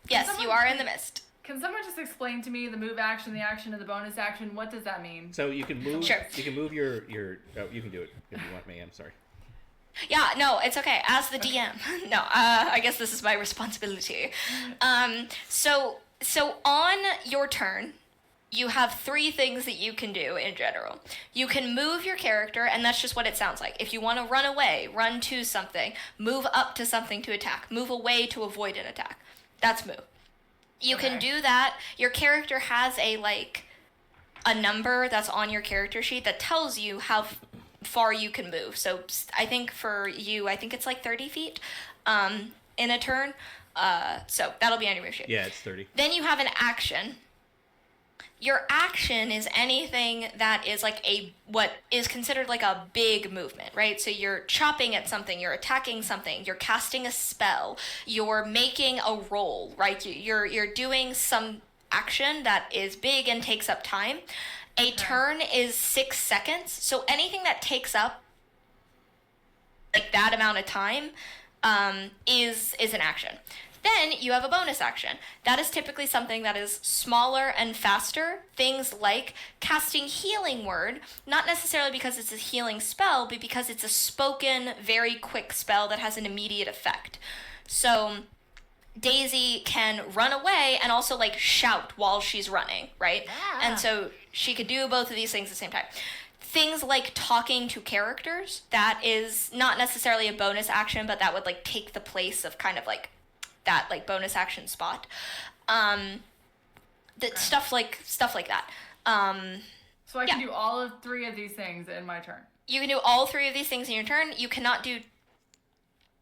Yes, someone- you are in the mist. Can someone just explain to me the move action, the action, and the bonus action? What does that mean? So you can move. Sure. You can move your. Oh, you can do it if you want, Mayhem. Sorry. Yeah, no, it's okay. As the DM, no, I guess this is my responsibility. So on your turn, you have 3 things that you can do in general. You can move your character, and that's just what it sounds like. If you want to run away, run to something, move up to something to attack, move away to avoid an attack. That's move. You can do that. Your character has a number that's on your character sheet that tells you how far you can move. So I think for you, I think it's like 30 feet in a turn. So that'll be on your move sheet. Yeah, it's 30. Then you have an action. Your action is anything that is what is considered like a big movement, right? So you're chopping at something, you're attacking something, you're casting a spell, you're making a roll, right? You're doing some action that is big and takes up time. A turn is 6 seconds, so anything that takes up like that amount of time is an action. Then you have a bonus action. That is typically something that is smaller and faster. Things like casting Healing Word, not necessarily because it's a healing spell, but because it's a spoken, very quick spell that has an immediate effect. So Daisy can run away and also shout while she's running, right? Yeah. And so she could do both of these things at the same time. Things like talking to characters, that is not necessarily a bonus action, but that would take the place of kind of that bonus action spot. Stuff like that. So I can do all 3 of these things in my turn. You can do all 3 of these things in your turn. You cannot do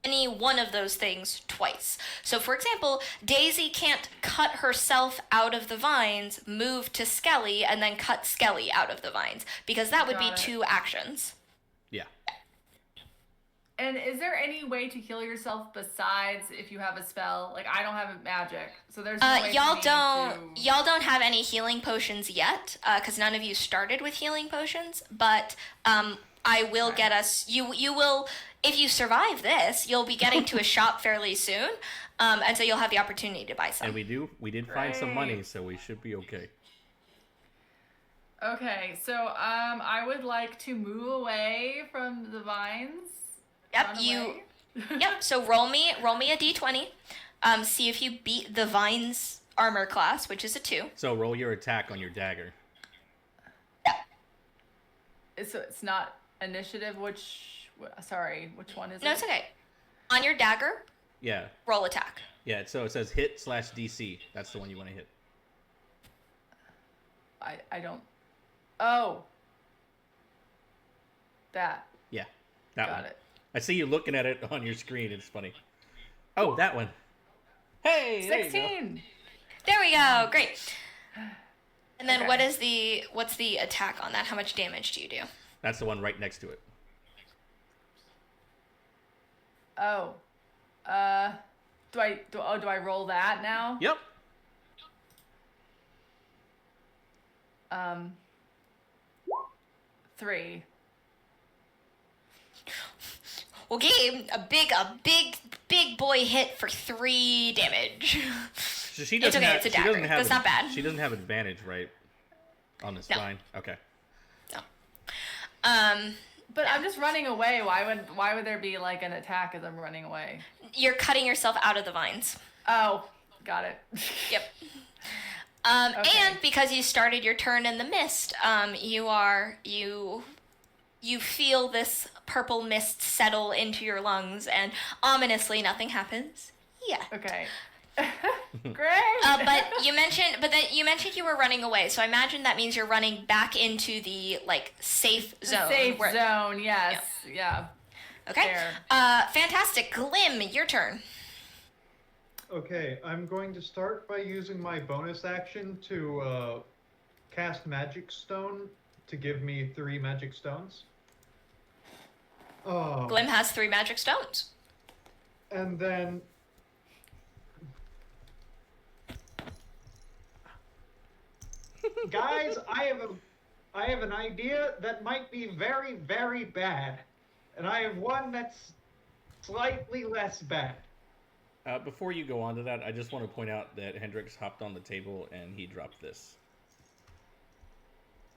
any one of those things twice. So for example, Daisy can't cut herself out of the vines, move to Skelly, and then cut Skelly out of the vines, because that would be Got it. 2 actions. Yeah. And is there any way to heal yourself besides if you have a spell? I don't have a magic, so there's no way y'all for me y'all don't have any healing potions yet, because none of you started with healing potions. But I will get us. You will, if you survive this, you'll be getting to a shop fairly soon, and so you'll have the opportunity to buy some. And we did find some money, so we should be okay. Okay, so I would like to move away from the vines. Yep, Run you. away. Yep. So roll me a d20. See if you beat the Vine's armor class, which is a 2. So roll your attack on your dagger. So it's not initiative. Which one is it? No, it's okay. On your dagger, Yeah. roll attack. Yeah. So it says hit/DC. That's the one you want to hit. I don't. Oh. That. Yeah. That Got one. it. I see you looking at it on your screen. It's funny. Oh, that one. Hey, there you go. 16. There we go. Great. And then Okay. what's the attack on that? How much damage do you do? That's the one right next to it. Oh. Do I roll that now? Yep. 3. Okay, a big boy hit for 3 damage. So she It's doesn't okay, have, it's a she dagger. doesn't have That's not bad. She doesn't have advantage, right? On this No. line. Okay. No. But I'm just running away. Why would there be an attack as I'm running away? You're cutting yourself out of the vines. Oh, got it. Yep. Okay. And because you started your turn in the mist, you feel this purple mist settle into your lungs, and ominously nothing happens. Yeah. Okay. Great. But you mentioned you were running away, so I imagine that means you're running back into the safe zone. Safe zone. Yes. Yeah. Okay. There. Fantastic. Glim, your turn. Okay, I'm going to start by using my bonus action to cast Magic Stone to give me 3 Magic Stones. Glim has 3 magic stones. And then... Guys, I have a I have an idea that might be very, very bad. And I have one that's slightly less bad. Before you go on to that, I just want to point out that Hendrix hopped on the table and he dropped this.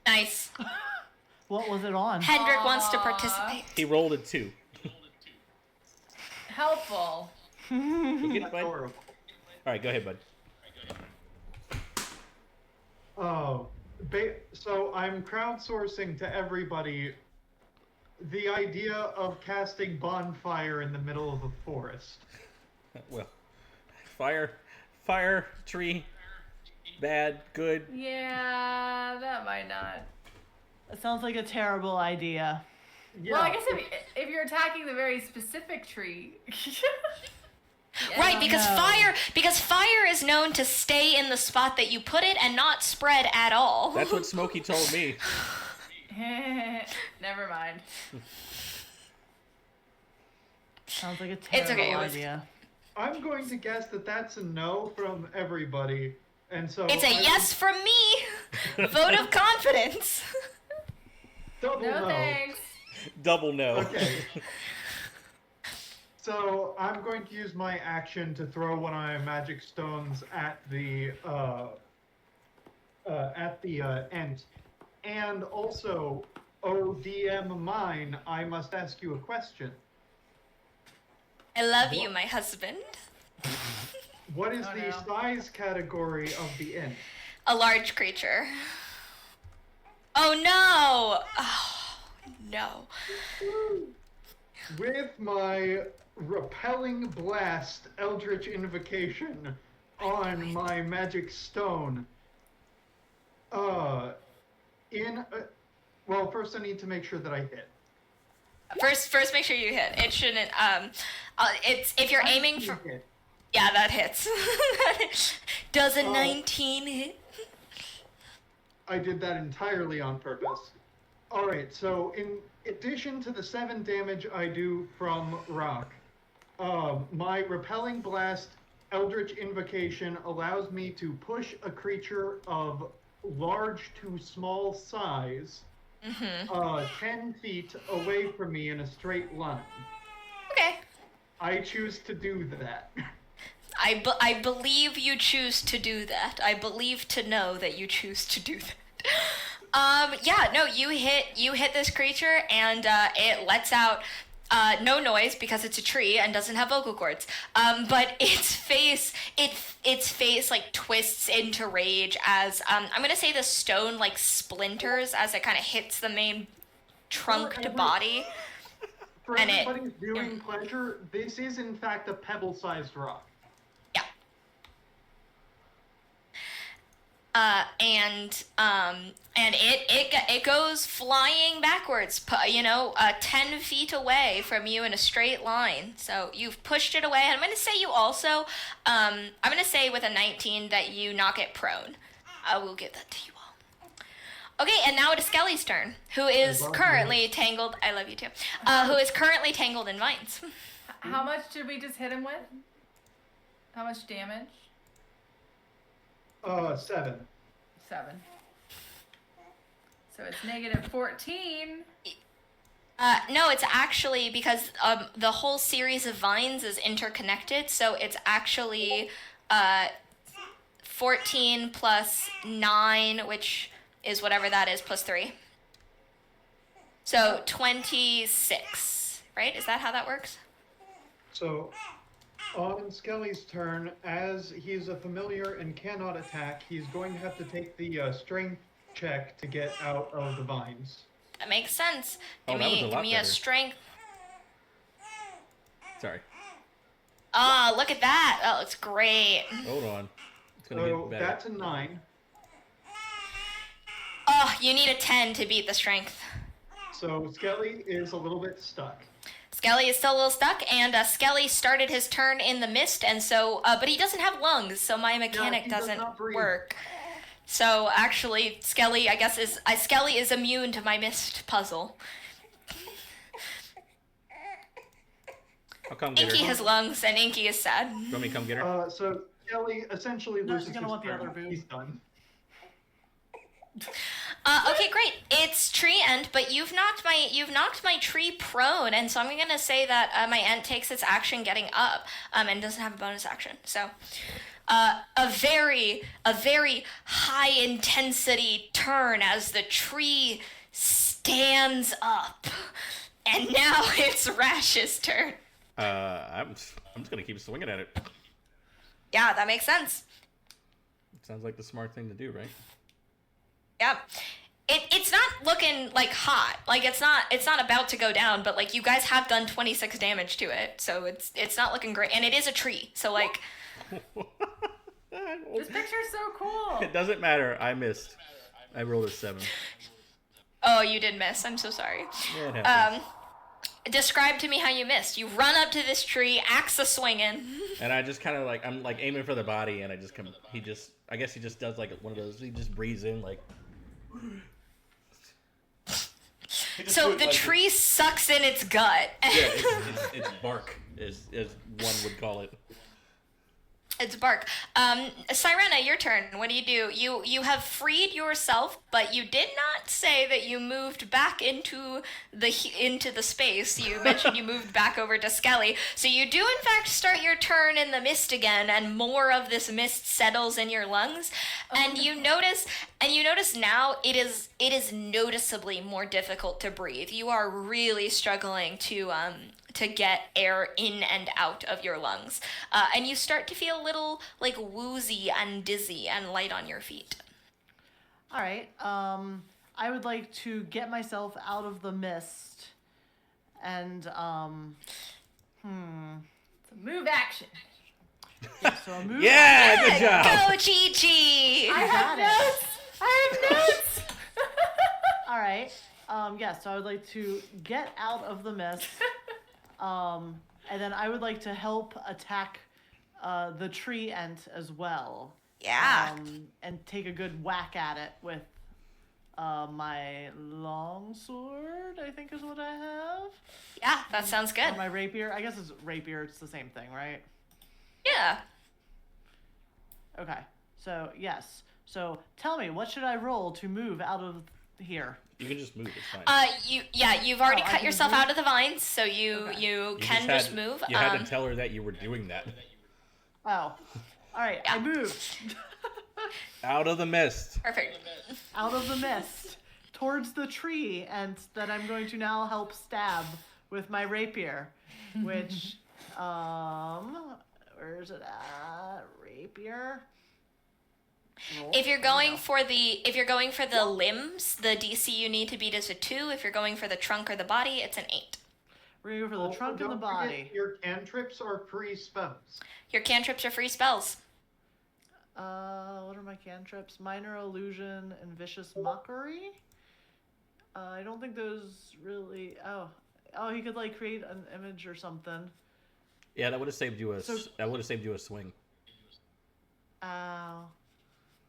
Nice. What was it on? Hendrik wants to participate. He rolled a 2. Helpful. You get it, bud? All Adorable. right, go ahead, bud. Oh, so I'm crowdsourcing to everybody the idea of casting bonfire in the middle of a forest. Well, fire, tree, bad, good. Yeah, that might not. It sounds like a terrible idea. Yeah, Well, I guess if you're attacking the very specific tree. Yeah. Right, because No. fire is known to stay in the spot that you put it and not spread at all. That's what Smokey told me. Never mind. Sounds like a It's terrible okay, it was- idea. I'm going to guess that that's a no from everybody, and so It's a I yes from me. Vote of confidence. double No thanks. Double no. Okay. So I'm going to use my action to throw one of my magic stones at the Ent, and also, oh DM mine, I must ask you a question. I love you, my husband. What is Oh, the no. size category of the Ent? A large creature. Oh no! Oh no. With my repelling blast eldritch invocation on my magic stone. Well, first I need to make sure that I hit. First, make sure you hit. It shouldn't. It's if you're aiming for. Hit. Yeah, that hits. Does a Oh. 19 hit? I did that entirely on purpose. Alright, so in addition to the 7 damage I do from rock, my repelling blast eldritch invocation allows me to push a creature of large to small size 10 feet away from me in a straight line. Okay. I choose to do that. I believe you choose to do that. I believe to know that you choose to do that. Yeah, no, you hit this creature and it lets out no noise because it's a tree and doesn't have vocal cords. But its face like twists into rage as I'm gonna say the stone like splinters as it kind of hits the main trunk to body. For And it- everybody's viewing pleasure, this is in fact a pebble-sized rock. Yeah. And it goes flying backwards, 10 feet away from you in a straight line. So you've pushed it away. And I'm gonna say you also, I'm gonna say with a 19 that you knock it prone. I will give that to you all. Okay, and now it is Skelly's turn, who is love currently tangled. I love you too. Who is currently tangled in vines. How much did we just hit him with? How much damage? 7. 7. So it's negative 14. No, it's actually because the whole series of vines is interconnected, so it's actually 14 plus 9, which is whatever that is, plus 3. So 26, right? Is that how that works? So, on Skelly's turn, as he's a familiar and cannot attack, he's going to have to take the strength check to get out of the vines. That makes sense. Oh, Give that was a me lot a better. strength. Sorry. Oh, look at that. That looks great. Hold on. It's gonna So get better. that's a 9. Oh, you need a 10 to beat the strength. So Skelly is a little bit stuck. Skelly is still a little stuck, and Skelly started his turn in the mist, and so, but he doesn't have lungs, so my mechanic he does doesn't not breathe. work. So actually, Skelly, I guess, Skelly is immune to my mist puzzle. I'll come get Inky her. has lungs, and Inky is sad. You want me to come get her? So Skelly essentially No, loses she's gonna his want the turn. other boob. He's done. Okay, great. It's tree end, but you've knocked my tree prone, and so I'm gonna say that my ent takes its action getting up, and doesn't have a bonus action. So, a very high intensity turn as the tree stands up, and now it's Rash's turn. I'm just gonna keep swinging at it. Yeah, that makes sense. Sounds like the smart thing to do, right? Yep. It's not looking like hot. Like it's not about to go down, but like you guys have done 26 damage to it, so it's not looking great. And it is a tree, so like This picture's so cool. It doesn't matter. I missed. I rolled a 7. Oh, you did miss. I'm so sorry. Yeah, it happens. Describe to me how you missed. You run up to this tree, axe a swinging. And I just kind of like, I'm like aiming for the body, and I just come. I guess he just does like one of those. He just breathes in like. So the tree sucks in its gut. Yeah, it's bark, as one would call it. It's bark. Sirena, your turn. What do? You have freed yourself, but you did not say that you moved back into the space. You mentioned you moved back over to Skelly. So you do in fact start your turn in the mist again, and more of this mist settles in your lungs. And you notice now it is noticeably more difficult to breathe. You are really struggling to get air in and out of your lungs. And you start to feel a little like woozy and dizzy and light on your feet. All right. I would like to get myself out of the mist and It's a move action. so a move. Yeah, good job. Go, Gigi! I have notes. I have notes. All right. So I would like to get out of the mist. And then I would like to help attack the tree ent as well. Yeah. And take a good whack at it with my long sword, I think is what I have. Yeah, that sounds good. Or my rapier. I guess it's rapier. It's the same thing, right? Yeah. Okay. So, yes. So, tell me, what should I roll to move out of here? You can just move. It's fine. You've already I cut can yourself move? out of the vines, so you You can just move. You had to tell her that you were doing that. Oh. All right. I moved. Out of the mist. Perfect. Out of the mist towards the tree, and that I'm going to now help stab with my rapier, which where is it at? Rapier. Roll. If you're going for the limbs, the DC you need to beat is a 2. If you're going for the trunk or the body, it's an 8. We're gonna go for the trunk and the Don't forget, body. your cantrips are free spells. Your cantrips are free spells. What are my cantrips? Minor illusion and vicious mockery. I don't think those really. Oh, he could like create an image or something. Yeah, that would have saved you a swing. Oh.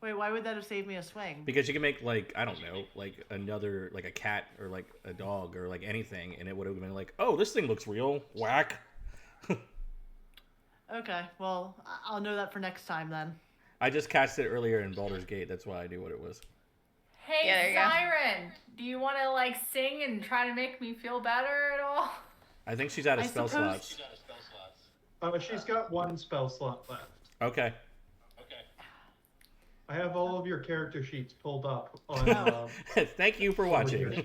Wait, why would that have saved me a swing? Because you can make like, I don't know, like another, like a cat or like a dog or like anything, and it would have been like, oh, this thing looks real. Whack. Okay, well, I'll know that for next time then. I just cast it earlier in Baldur's Gate. That's why I knew what it was. Hey, Yeah, there you go. Siren, do you want to like sing and try to make me feel better at all? I think she's out of I spell suppose- slots. She's got one spell slot left. Okay. I have all of your character sheets pulled up on. Thank you for watching.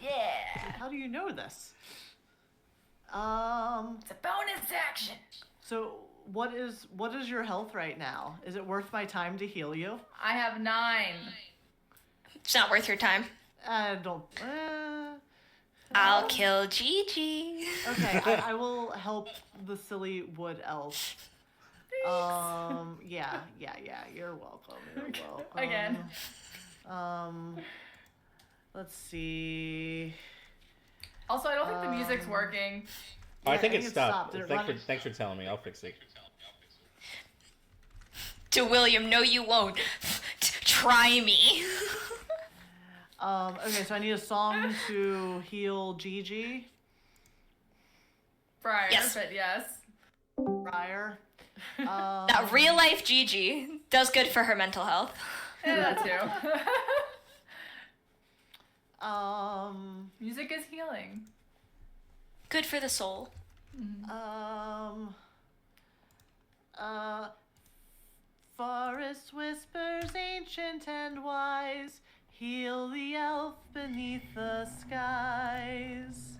Yeah. How do you know this? It's a bonus action. So what is your health right now? Is it worth my time to heal you? I have 9. It's not worth your time. I don't. I'll kill Gigi. Okay, I will help the silly wood elf. Yeah. You're welcome. You're welcome. Again. Let's see. Also, I don't think the music's working. I Yeah, think I it think it stopped. stopped. Did it run? Thanks for telling me. I'll fix it. To William, no, you won't. Try me. Okay, so I need a song to heal Gigi. Briar, Yes. but yes. Briar. That real life Gigi does good for her mental health. Yeah, that too. Music is healing. Good for the soul. Forest whispers ancient and wise, heal the elf beneath the skies.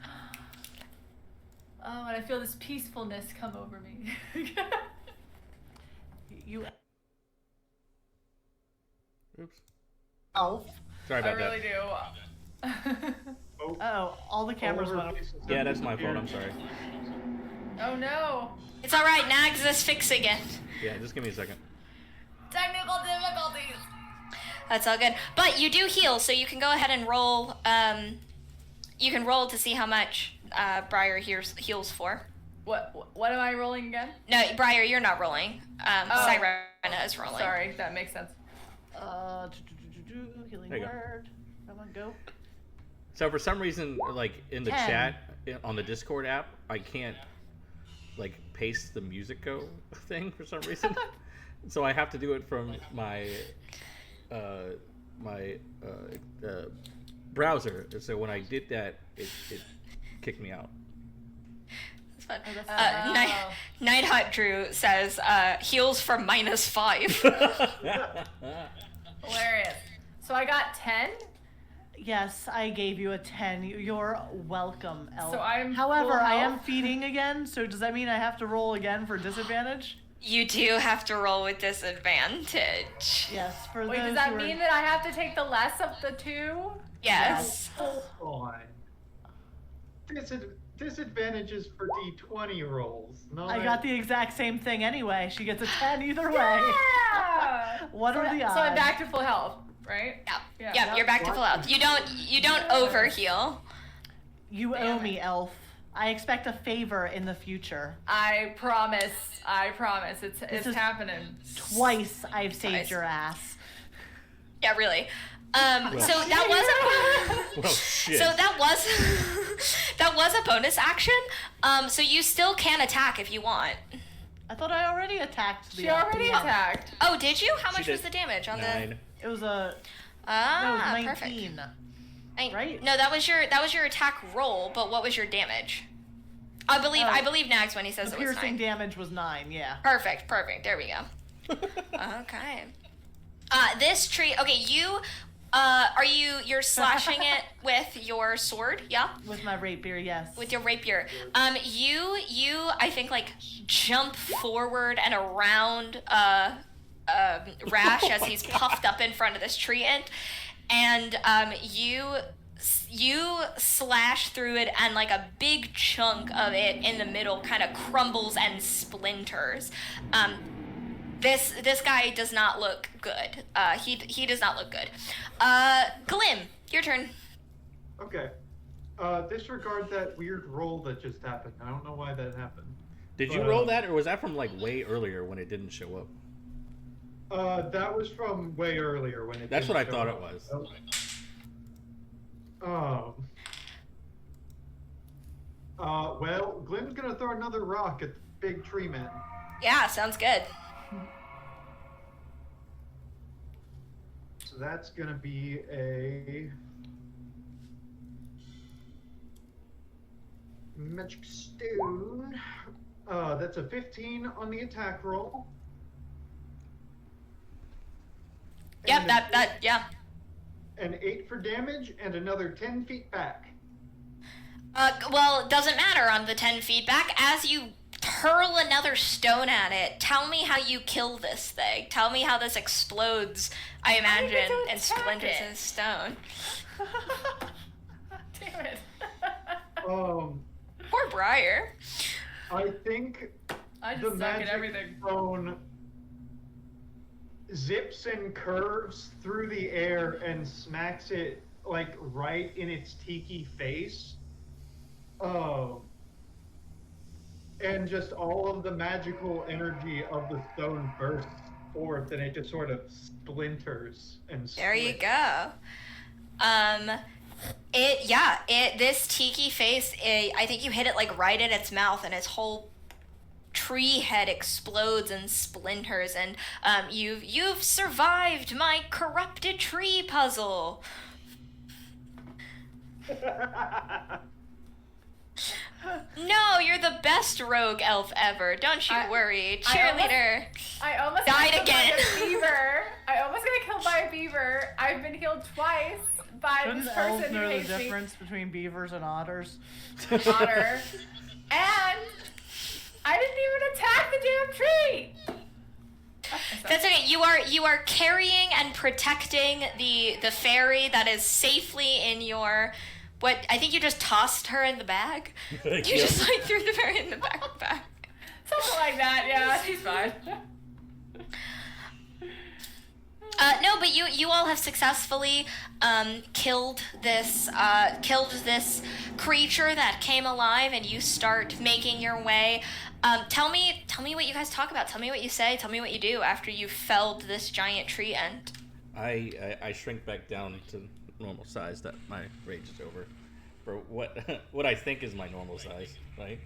Oh, and I feel this peacefulness come over me. You Oops. elf. Sorry I about really that. do. Oh, all the cameras went up. Yeah, that's my fault. I'm sorry. Oh no. It's all right. Nags is fixing it. Yeah, just give me a second. Technical difficulties. That's all good. But you do heal, so you can go ahead and roll. You can roll to see how much Briar heals for. What am I rolling again? No, Briar, you're not rolling. Sirena is rolling. Sorry, that makes sense. Healing There you go. word. Come on, go. So for some reason, like in the 10. chat on the Discord app, I can't like paste the music go thing for some reason. So I have to do it from my browser. So when I did that, it kicked me out. That's fun. Oh, that's Nighthawk Drew says heals for -5. Hilarious. So I got 10. Yes, I gave you a 10. You're welcome, elf. So I'm However, full I am health? feeding again, so does that mean I have to roll again for disadvantage? You do have to roll with disadvantage. Yes, for Wait, those does that who are... mean that I have to take the less of the 2? Yes. Hold on. Disadvantages for D20 rolls. Not... I got the exact same thing anyway. She gets a 10 either way. Yeah. What are the odds? So I'm back to full health, right? Yeah. Yeah. You're back to full health. You don't overheal. You Damn owe me, it. elf. I expect a favor in the future. I promise. It's happening. Twice I've saved Twice. your ass. Yeah, really. So that was Well, shit. so that was that was a bonus action. So you still can attack if you want. I thought I already attacked the She elf. already Yeah. attacked. Oh, did you? How She much was did the damage on 9. It was a... the? Ah, no, it was perfect. 19. Right? Right? No, that was your attack roll. But what was your damage? I believe Nags when he says The it was piercing 9. damage was 9, yeah. Perfect. There we go. Okay. This tree. Okay, you're slashing it with your sword, yeah? With my rapier, yes. With your rapier. You I think like jump forward and around Rash as he's puffed up in front of this tree and you slash through it, and like a big chunk of it in the middle kind of crumbles and splinters. This guy does not look good. He does not look good. Glim, your turn. Okay. Disregard that weird roll that just happened. I don't know why that happened. Did you roll that, or was that from like way earlier when it didn't show up? That was from way earlier when it. That's didn't what I show thought up. it was. Well, Glim's gonna throw another rock at the big tree man. Yeah, sounds good. So that's gonna be a magic stone. That's a 15 on the attack roll. Yep, And yeah. an 8 for damage and another 10 feet back. Well, it doesn't matter on the 10 feet back. As you hurl another stone at it, tell me how you kill this thing. Tell me how this explodes, I imagine, and splinters in stone. Damn it. Poor Briar. I think I the just suck at magic everything. stone zips and curves through the air and smacks it like right in its tiki face. And just all of the magical energy of the stone bursts forth, and it just sort of splinters and There you splits. go. This tiki face, I think you hit it like right in its mouth, and its whole tree head explodes and splinters, and you've survived my corrupted tree puzzle. No, you're the best rogue elf ever. Don't you worry. Cheerleader. I almost Died got killed again. by a beaver. I almost got killed by a beaver. I've been healed twice by Shouldn't this elves person who know the hates me. difference between beavers and otters? Otter. And I didn't even attack the damn tree. That's okay. You are carrying and protecting the fairy that is safely in your. What I think you just tossed her in the bag. You Yep. just like threw the fairy in the backpack. Something like that. Yeah, she's fine. No, but you all have successfully killed this creature that came alive, and you start making your way. Tell me what you guys talk about. Tell me what you say. Tell me what you do after you felled this giant tree end. I shrink back down to normal size that my rage is over, for what I think is my normal size, right?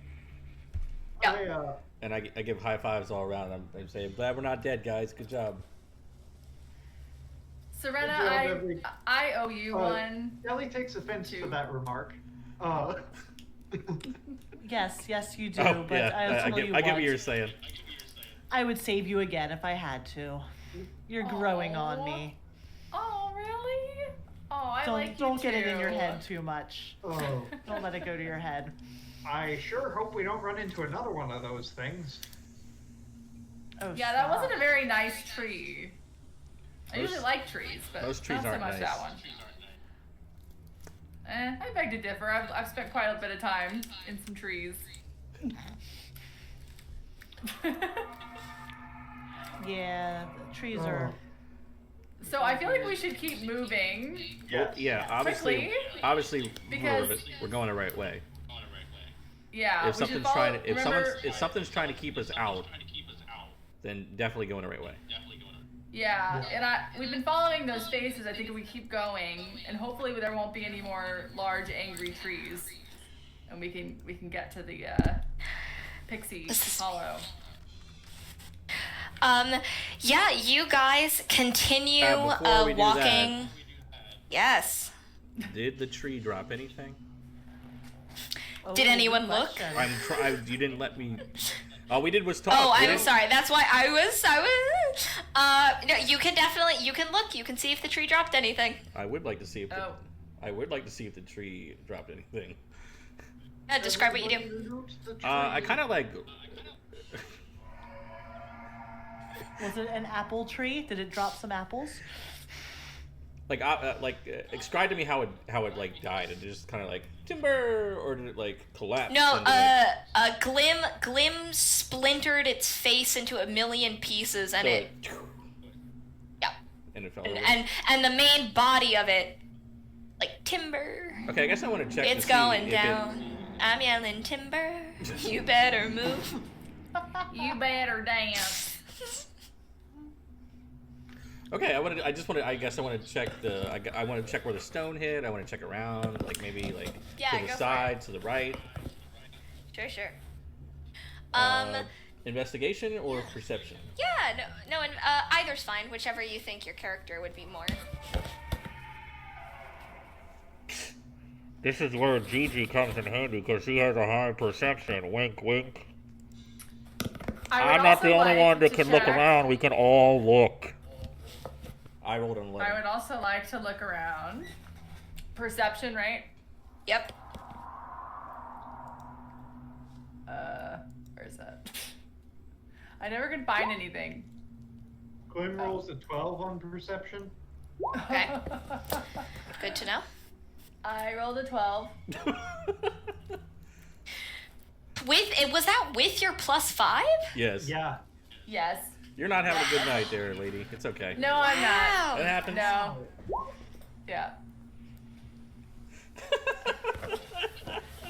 Yeah. And I give high fives all around. I say, glad we're not dead, guys. Good job. Serena, I owe you one. Ellie takes offense to that remark. Yes, you do. Oh, but yeah. I get what you're saying. I would save you again if I had to. You're growing on me. Oh, really? Oh, I like you Don't get it in your too. head too much. Oh, Don't let it go to your head. I sure hope we don't run into another one of those things. Oh, Yeah, that stop. wasn't a very nice tree. I Those- usually like trees, but those trees not so aren't much nice. that one. I beg to differ. I've spent quite a bit of time in some trees. Yeah, the trees are. So I feel like we should keep moving. Well, yeah, obviously, Quickly, because- we're going the right way. Yeah. If we should something's follow, trying to, remember, if something's trying to keep us out, then definitely going the right way. Yeah, and we've been following those faces. I think if we keep going, and hopefully there won't be any more large angry trees, and we can get to the Pixie Hollow. Yeah, you guys continue before we do walking. Yes. Did the tree drop anything? Oh, Did anyone good look? question. You didn't let me. All we did was talk. Oh, We I'm didn't- sorry. That's why I was. No, you can look. You can see if the tree dropped anything. I would like to see if. Oh. I would like to see if the tree dropped anything. Describe what you do. I kind of like. Was it an apple tree? Did it drop some apples? Describe to me how it like died. It just kind of like timber, or did it like collapse? No, into, like, Glim splintered its face into a million pieces, and so it. Yeah. And it fell over. And the main body of it, like timber. Okay, I guess I want to check. It's to see going if down. I'm yelling timber. You better move. You better dance. Okay, I guess I want to check I want to check where the stone hit. I want to check around, like maybe like Yeah, to go the for side, to the right. Sure. Investigation or perception? Yeah, no, and either's fine. Whichever you think your character would be more. This is where Gigi comes in handy because she has a high perception. Wink, wink. I'm not the only one that can look around. We can all look. I rolled an 11. I would also like to look around. Perception, right? Yep. Where is that? I never can find anything. Glenn rolls a 12 on perception. Okay. Good to know. I rolled a 12. Was that with your +5? Yes. Yeah. Yes. You're not having a good night there, lady. It's okay. No, I'm not. It happens. No. Yeah.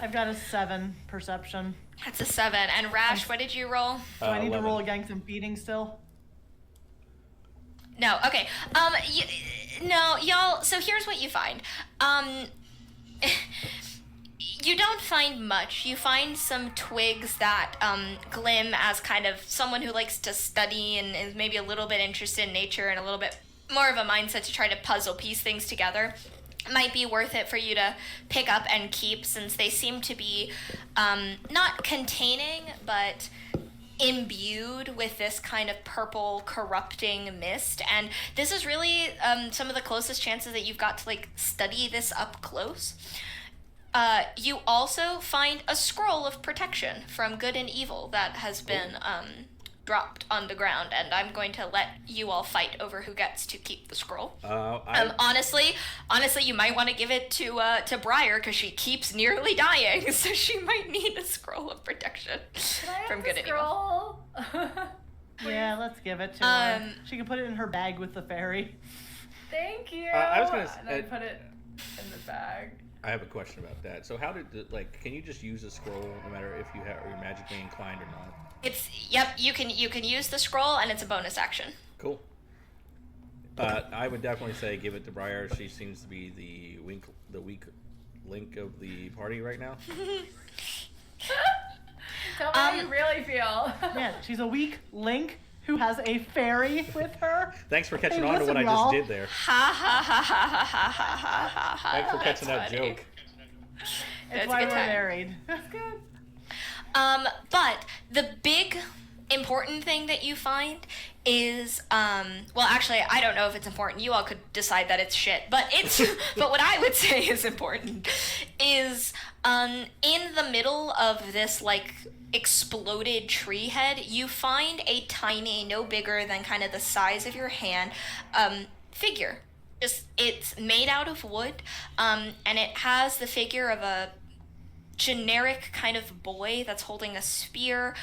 I've got a 7 perception. That's a 7. And Rash, what did you roll? Do I need 11. to roll again 'cause I'm feeding still? No. Okay. No, y'all. So here's what you find. You don't find much. You find some twigs that Glim, as kind of someone who likes to study and is maybe a little bit interested in nature and a little bit more of a mindset to try to puzzle piece things together, might be worth it for you to pick up and keep, since they seem to be not containing, but imbued with this kind of purple corrupting mist. And this is really some of the closest chances that you've got to like study this up close. You also find a scroll of protection from good and evil that has been dropped on the ground, and I'm going to let you all fight over who gets to keep the scroll. Honestly, you might want to give it to Briar, because she keeps nearly dying, so she might need a scroll of protection from good and evil. Yeah, let's give it to her. She can put it in her bag with the fairy. Thank you. I was gonna and I put it in the bag. I have a question about that. So how did can you just use a scroll no matter if you're magically inclined or not? You can use the scroll, and it's a bonus action. Cool. I would definitely say give it to Briar. She seems to be the weak link of the party right now. Tell me how you really feel. Yeah, she's a weak link who has a fairy with her. Thanks for catching Hey, on to what I y'all. just did there. Ha ha ha ha ha ha ha ha ha. Thanks for catching That's that funny. joke. That's a why good we're time. married. That's good. But the big important thing that you find is, well, actually, I don't know if it's important. You all could decide that it's shit, but but what I would say is important is, in the middle of this, like, exploded tree head, you find a tiny, no bigger than kind of the size of your hand, figure. It's made out of wood, and it has the figure of a generic kind of boy that's holding a spear.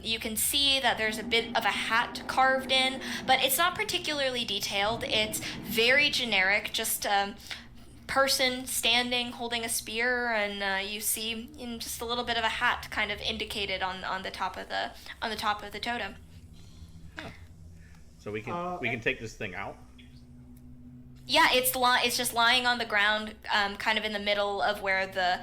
You can see that there's a bit of a hat carved in, but it's not particularly detailed. It's very generic, just a person standing holding a spear, and you see just a little bit of a hat kind of indicated on the top of the totem. So we can take this thing out. Yeah, it's just lying on the ground, kind of in the middle of where the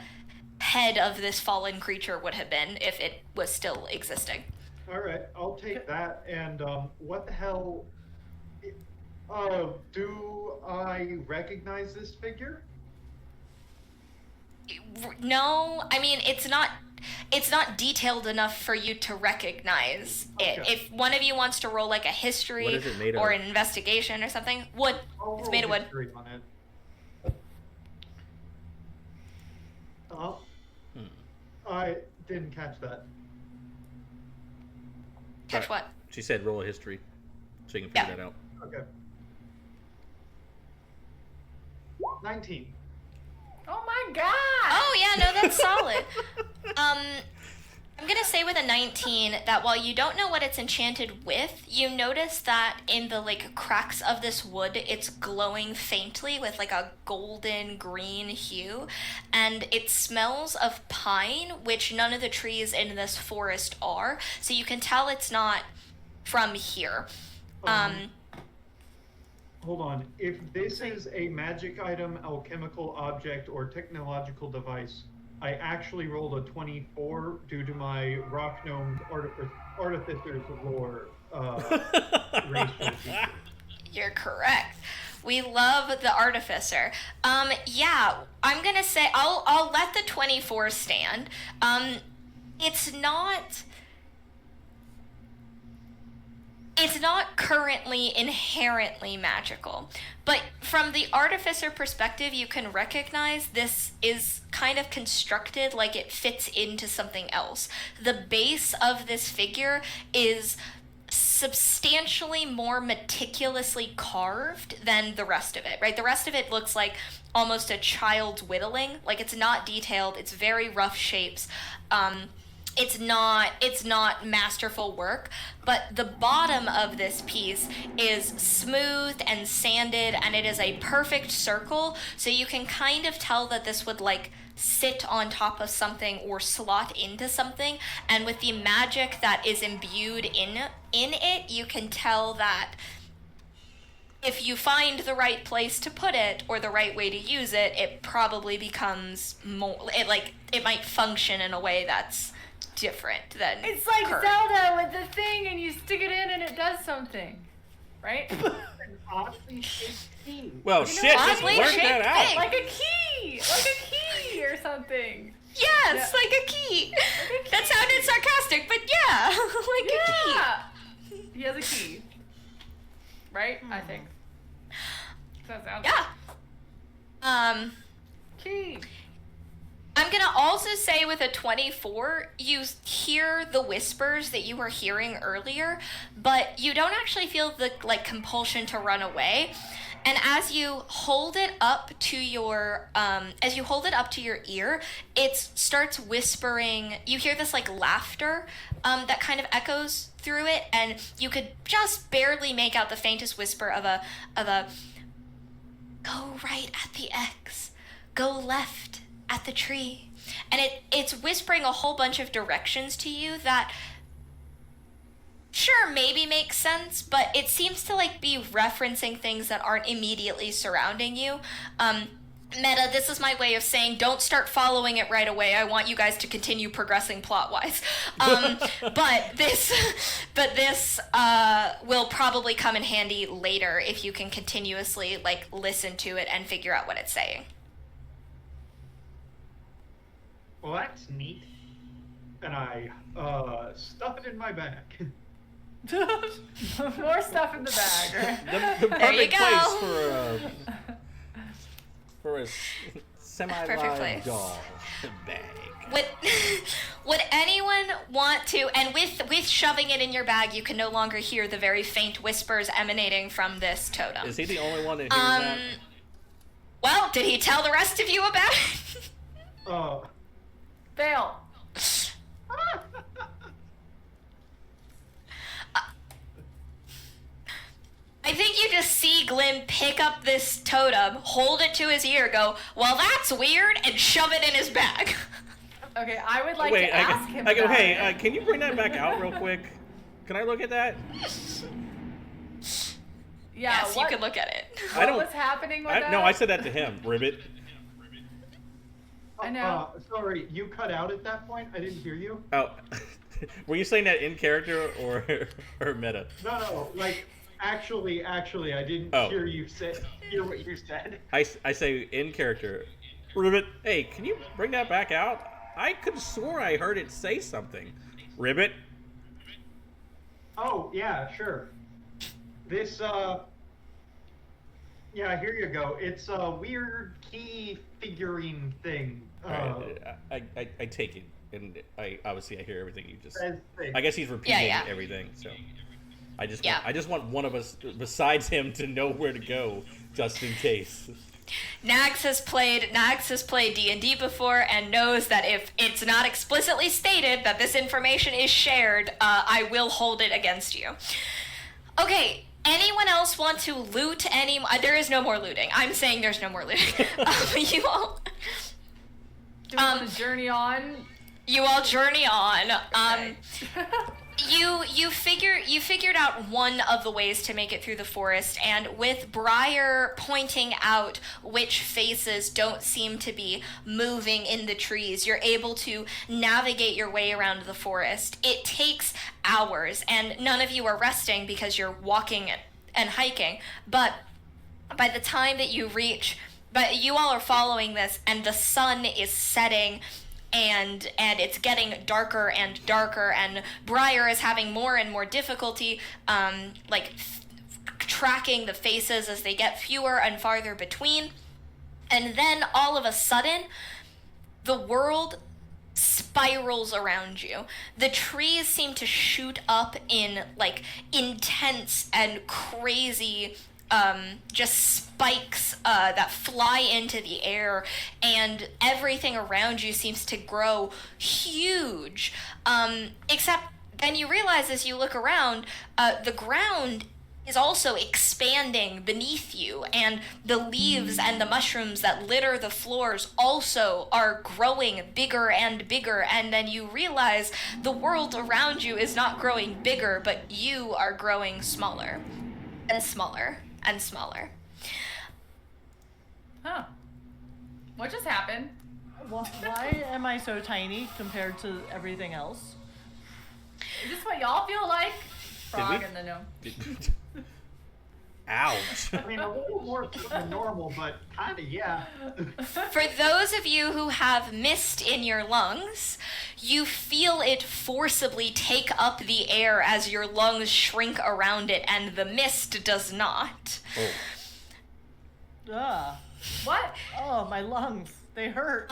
head of this fallen creature would have been if it was still existing. All right, I'll take that. And what the hell? Do I recognize this figure? No, I mean it's not detailed enough for you to recognize it. Okay. If one of you wants to roll like a history What is it made or of? an investigation or something, wood. I'll It's roll made of wood. history on it. I didn't catch that. Catch what? She said roll a history, so you can figure Yeah. that out. Okay. 19. Oh my god! Oh yeah, no, that's solid. I'm gonna say with a 19 that while you don't know what it's enchanted with, you notice that in the like cracks of this wood, it's glowing faintly with like a golden green hue, and it smells of pine, which none of the trees in this forest are. So you can tell it's not from here. Hold on. If this is a magic item, alchemical object, or technological device, I actually rolled a 24 due to my rock gnome artificer's lore racial feature. You're correct. We love the artificer. Yeah, I'm gonna say I'll let the 24 stand. It's not currently inherently magical, but from the artificer perspective, you can recognize this is kind of constructed like it fits into something else. The base of this figure is substantially more meticulously carved than the rest of it, right? The rest of it looks like almost a child's whittling. Like, it's not detailed, it's very rough shapes. It's not masterful work, but the bottom of this piece is smooth and sanded, and it is a perfect circle, so you can kind of tell that this would like sit on top of something or slot into something, and with the magic that is imbued in it, you can tell that if you find the right place to put it or the right way to use it, it probably becomes more, it might function in a way that's different than It's like current. Zelda with the thing, and you stick it in, and it does something. right? An oddly shaped key. Well, You know, shit, just oddly work shaped that out. thing. Like a key or something. Yes, Yeah. like a key. Like a That key. sounded sarcastic, but yeah, like a key. Yeah. He has a key. Right? I think. That sounds Yeah. Key. I'm gonna also say with a 24, you hear the whispers that you were hearing earlier, but you don't actually feel the like compulsion to run away. And as you hold it up to your ear, it starts whispering. You hear this like laughter that kind of echoes through it, and you could just barely make out the faintest whisper of a go right at the X, go left at the tree. And it's whispering a whole bunch of directions to you that sure maybe makes sense, but it seems to like be referencing things that aren't immediately surrounding you. Meta, this is my way of saying don't start following it right away. I want you guys to continue progressing plot-wise. But this will probably come in handy later if you can continuously like listen to it and figure out what it's saying. Well, that's neat. And I stuff it in my bag. More stuff in the bag, right? The There you perfect go. place for a Perfect semi-live place. doll bag. Would anyone want to, and with shoving it in your bag, you can no longer hear the very faint whispers emanating from this totem. Is he the only one that hears that? Well, did he tell the rest of you about it? Fail. I think you just see Glim pick up this totem, hold it to his ear, go, well, that's weird, and shove it in his bag. Okay, I would like Wait, to ask him I go, about hey, it. can you bring that back out real quick? Can I look at that? Yeah, Yes, what, you could look at it. I don't- what was happening with that? No, I said that to him, Ribbit. I know. Sorry, you cut out at that point? I didn't hear you? Oh, were you saying that in character or meta? No, like, actually, I didn't Oh. hear what you said. I say in character, Ribbit, hey, can you bring that back out? I could have swore I heard it say something. Ribbit? Oh, yeah, sure. This, yeah, here you go. It's a weird key figurine thing. Alright, I take it, and I hear everything you just. Says thing. I guess he's repeating Yeah. everything, so I just Yeah. want one of us besides him to know where to go, just in case. Nags has played D&D before and knows that if it's not explicitly stated that this information is shared, I will hold it against you. Okay, anyone else want to loot any? There is no more looting. I'm saying there's no more looting. You all. Do we want to journey on? You all journey on. Okay. You figured out one of the ways to make it through the forest, and with Briar pointing out which faces don't seem to be moving in the trees, you're able to navigate your way around the forest. It takes hours, and none of you are resting because you're walking and hiking, but by the time that you reach, but you all are following this, and the sun is setting, and it's getting darker and darker, and Briar is having more and more difficulty tracking the faces as they get fewer and farther between. And then all of a sudden, the world spirals around you. The trees seem to shoot up in like intense and crazy just spikes that fly into the air, and everything around you seems to grow huge. Except then you realize as you look around, the ground is also expanding beneath you, and the leaves and the mushrooms that litter the floors also are growing bigger and bigger, and then you realize the world around you is not growing bigger, but you are growing smaller and smaller and smaller. Huh. What just happened? Why am I so tiny compared to everything else? Is this what y'all feel like? Frog we- in the know. Ouch. I mean, a little more than normal, but kind of, yeah. For those of you who have mist in your lungs, you feel it forcibly take up the air as your lungs shrink around it, and the mist does not. Ugh. What? Oh, my lungs. They hurt.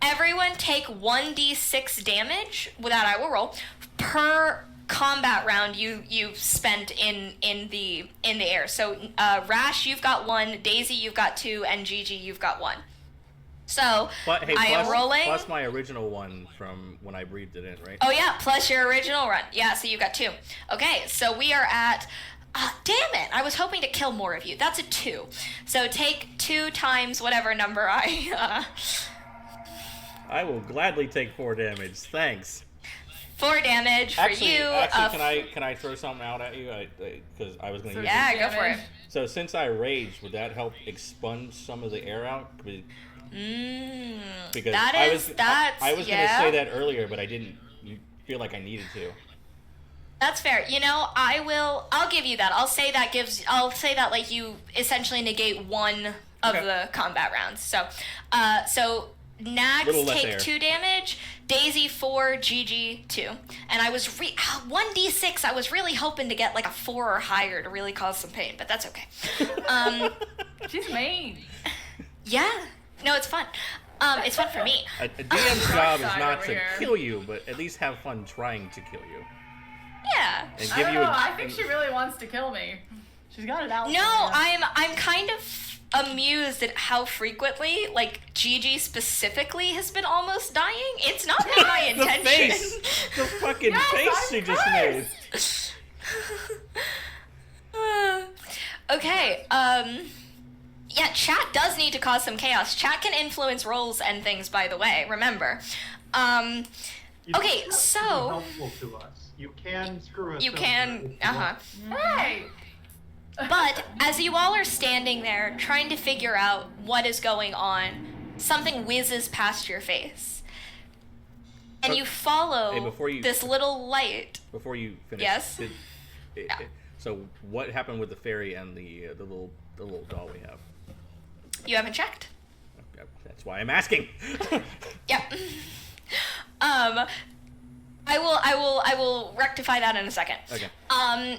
Everyone take 1d6 damage, that I will roll, per combat round you spent in the air. So Rash, you've got 1, Daisy, you've got 2, and GG, you've got 1. So But, hey, I am rolling. Plus my original one from when I breathed it in, right? Oh yeah, plus your original run. Yeah, so you got 2. Okay, so we are at. Damn it! I was hoping to kill more of you. That's a 2. So take 2 times whatever number I. I will gladly take 4 damage. Thanks. 4 damage for you. Can I throw something out at you? Because I was going to use it. Yeah, go for it. So since I raged, would that help expunge some of the air out? Because I was going to say that earlier, but I didn't feel like I needed to. That's fair. You know, I'll give you that. I'll say that like you essentially negate 1 of the combat rounds. So Nags take 2 damage, Daisy 4, GG 2. And I was 1d6. I was really hoping to get like a 4 or higher to really cause some pain, but that's okay. She's mean. Yeah. No, it's fun. It's fun for me. A DM's job is not to here. kill you, but at least have fun trying to kill you. Yeah. And I give don't you know. I think she really wants to kill me. She's got it out. No, for you. I'm kind of amused at how frequently, like, Gigi specifically has been almost dying. It's not been my The intention. face! The fucking face she just made. Okay, yeah, chat does need to cause some chaos. Chat can influence rolls and things, by the way, remember. You Okay, don't have to be so... helpful to us. You can screw us You over can, if you want. Hey! But as you all are standing there trying to figure out what is going on, something whizzes past your face. And you follow this little light. Before you finish. Yes? So what happened with the fairy and the little doll we have? You haven't checked? Okay, that's why I'm asking. Yep. I will rectify that in a second. Okay.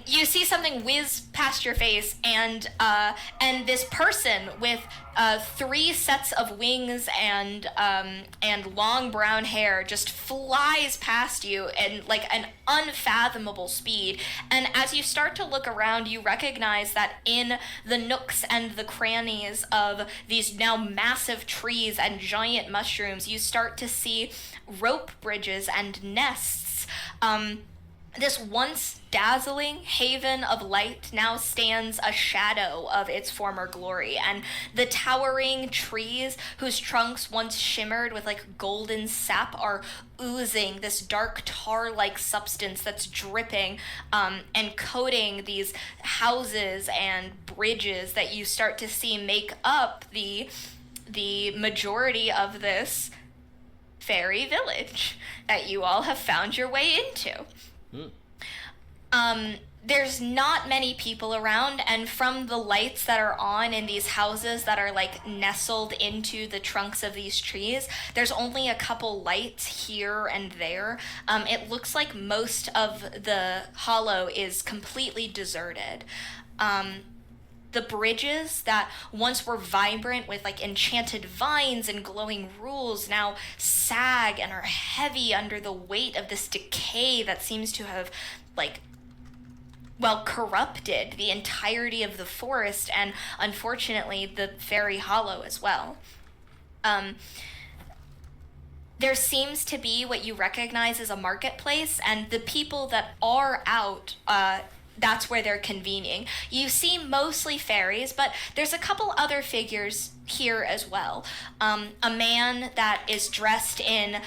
You see something whiz past your face, and this person with 3 sets of wings and long brown hair just flies past you in like an unfathomable speed. And as you start to look around, you recognize that in the nooks and the crannies of these now massive trees and giant mushrooms, you start to see rope bridges and nests. This once dazzling haven of light now stands a shadow of its former glory, and the towering trees whose trunks once shimmered with like golden sap are oozing this dark tar-like substance that's dripping and coating these houses and bridges that you start to see make up the majority of this fairy village that you all have found your way into. There's not many people around, and from the lights that are on in these houses that are like nestled into the trunks of these trees, there's only a couple lights here and there. It looks like most of the hollow is completely deserted. The bridges that once were vibrant with like enchanted vines and glowing rules now sag and are heavy under the weight of this decay that seems to have corrupted the entirety of the forest and unfortunately the fairy hollow as well. There seems to be what you recognize as a marketplace, and the people that are out, that's where they're convening. You see mostly fairies, but there's a couple other figures here as well. A man that is dressed in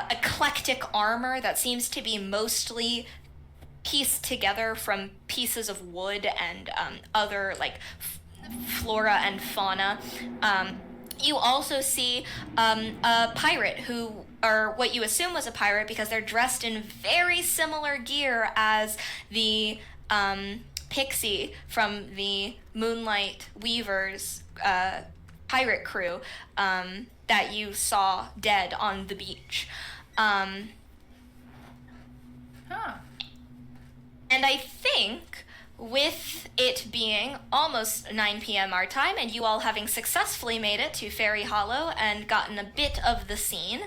eclectic armor that seems to be mostly pieced together from pieces of wood and other like flora and fauna. You also see a pirate or what you assume was a pirate because they're dressed in very similar gear as the pixie from the Moonlight Weavers pirate crew that you saw dead on the beach. Huh. And I think with it being almost 9 p.m. our time, and you all having successfully made it to Fairy Hollow and gotten a bit of the scene,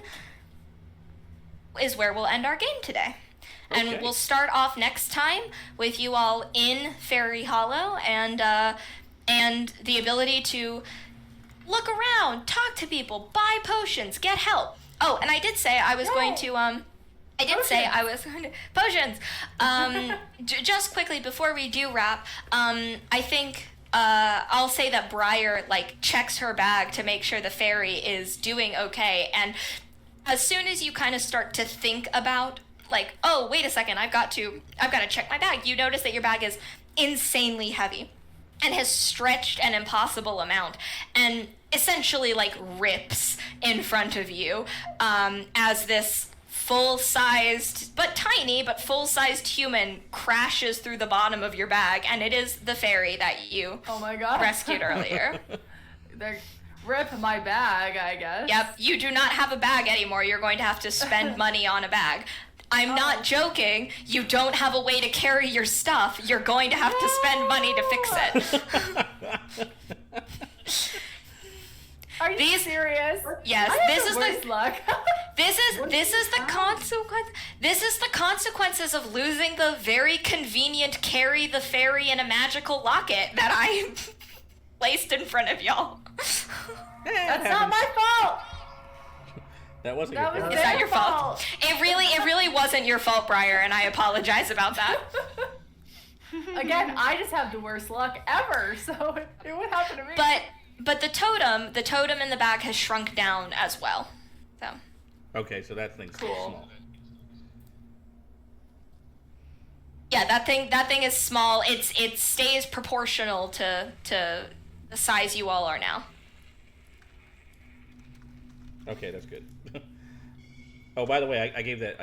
is where we'll end our game today. Okay. And we'll start off next time with you all in Fairy Hollow and the ability to look around, talk to people, buy potions, get help. Oh, and I did say I was going to potions. Just quickly before we do wrap, I think I'll say that Briar checks her bag to make sure the fairy is doing okay, and as soon as you kind of start to think about oh, wait a second, I've got to check my bag, you notice that your bag is insanely heavy and has stretched an impossible amount and essentially rips in front of you as this full-sized, but tiny, but full-sized human crashes through the bottom of your bag, and it is the fairy that you Oh my god. rescued earlier. Rip my bag, I guess. Yep, you do not have a bag anymore. You're going to have to spend money on a bag. I'm not joking. You don't have a way to carry your stuff. You're going to have to spend money to fix it. Are you serious? Yes, this is worst luck. This is the consequence. This is the consequences of losing the very convenient carry the fairy in a magical locket that I placed in front of y'all. That's not my fault. That wasn't That your was fault. Is that your fault? It really wasn't your fault, Briar, and I apologize about that. Again, I just have the worst luck ever, so it would happen to me. But the totem in the bag has shrunk down as well. So. Okay, so that thing's still Cool. small. Yeah, that thing is small. It stays proportional to the size you all are now. Okay, that's good. Oh, by the way, I gave that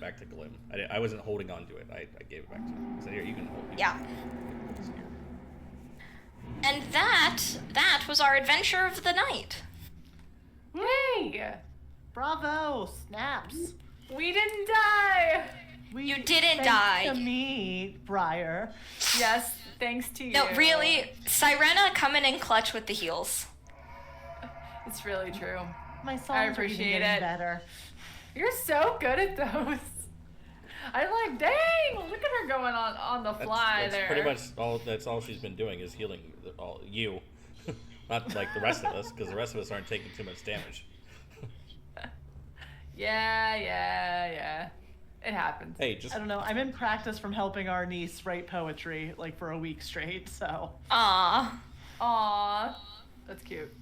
back to Glim. I wasn't holding on to it. I gave it back to him. So here, you can hold it. Yeah. And that was our adventure of the night. Yay! Bravo, snaps. We didn't die. You didn't Thanks die. to me, Briar. Yes, thanks to you. No, really, Sirena coming in clutch with the heals. It's really true. My songs I are even appreciate getting it. better. You're so good at those. I'm like, dang, look at her going on the fly That's there. pretty much all. That's all she's been doing is healing you, not like the rest of us, because the rest of us aren't taking too much damage. Yeah. It happens. Hey, just I don't know. I'm in practice from helping our niece write poetry for a week straight, so. Aww. Aw, that's cute.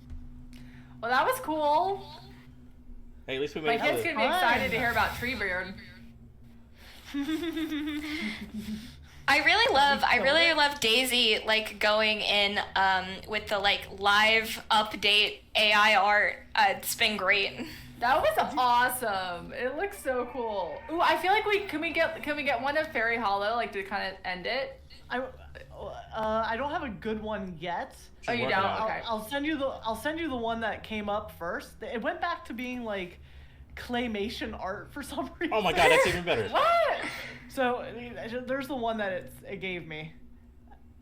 Well, that was cool. hey, at least we My made kid's it. gonna be excited to hear about Treebeard. I really love Daisy going in with the live update AI art. It's been great. That was awesome. It looks so cool. Ooh, I feel like can we get one of Fairy Hollow to kind of end it? I don't have a good one yet. Oh, you working don't? on it. Okay. I'll send you the one that came up first. It went back to being claymation art for some reason. Oh my god, that's even better. What? So there's the one that it gave me.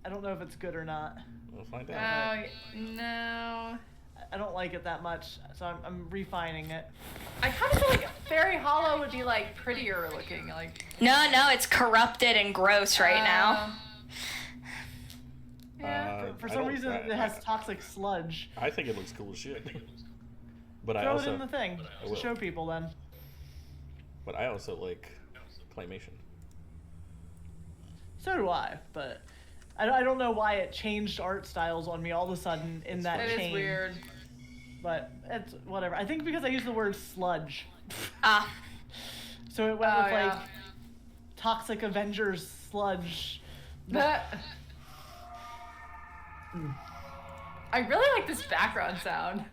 I don't know if it's good or not. We'll find out. Oh no. I don't like it that much, so I'm refining it. I kind of feel like Fairy Hollow would be prettier looking. No, it's corrupted and gross right now. Yeah. For I some don't- reason, I- it has toxic sludge. I think it looks cool as shit. But I Throw also it in the thing. I will. Show people then. But I also like claymation. So do I, but I don't know why it changed art styles on me all of a sudden in that It chain. is weird. But it's whatever. I think because I used the word sludge. Ah. So it went Oh, with yeah. Toxic Avengers sludge. I really like this background sound.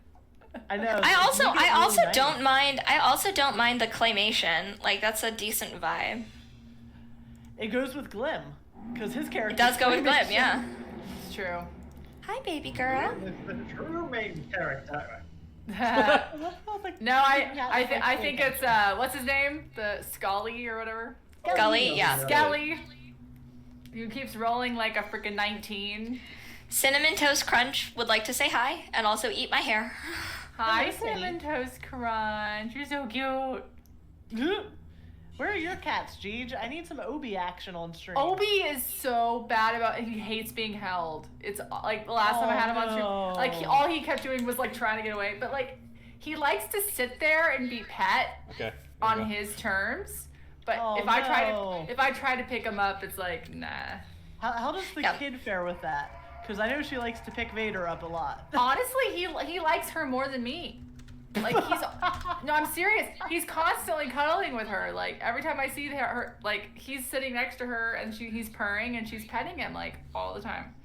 I know. I also it's really nice. don't mind. I also don't mind the claymation. That's a decent vibe. It goes with Glim. Because his character. It does go with Glim, yeah. It's true. Hi, baby girl. It's the true main character. No, I think it's what's his name? The Scully or whatever. Gully, yeah. Skelly. Who keeps rolling like a freaking 19. Cinnamon Toast Crunch would like to say hi and also eat my hair. Hi, Hello, Cinnamon Toast Crunch. You're so cute. Where are your cats, Gigi? I need some Obi action on stream. Obi is so bad about he hates being held. It's like the last time I had him on stream, like all he kept doing was like trying to get away. But like he likes to sit there and be pet on his terms. But if I try to pick him up, it's like nah. How does the kid fare with that? Because I know she likes to pick Vader up a lot. Honestly, he likes her more than me. Like no, I'm serious. He's constantly cuddling with her. Like every time I see her, like he's sitting next to her and he's purring and she's petting him like all the time.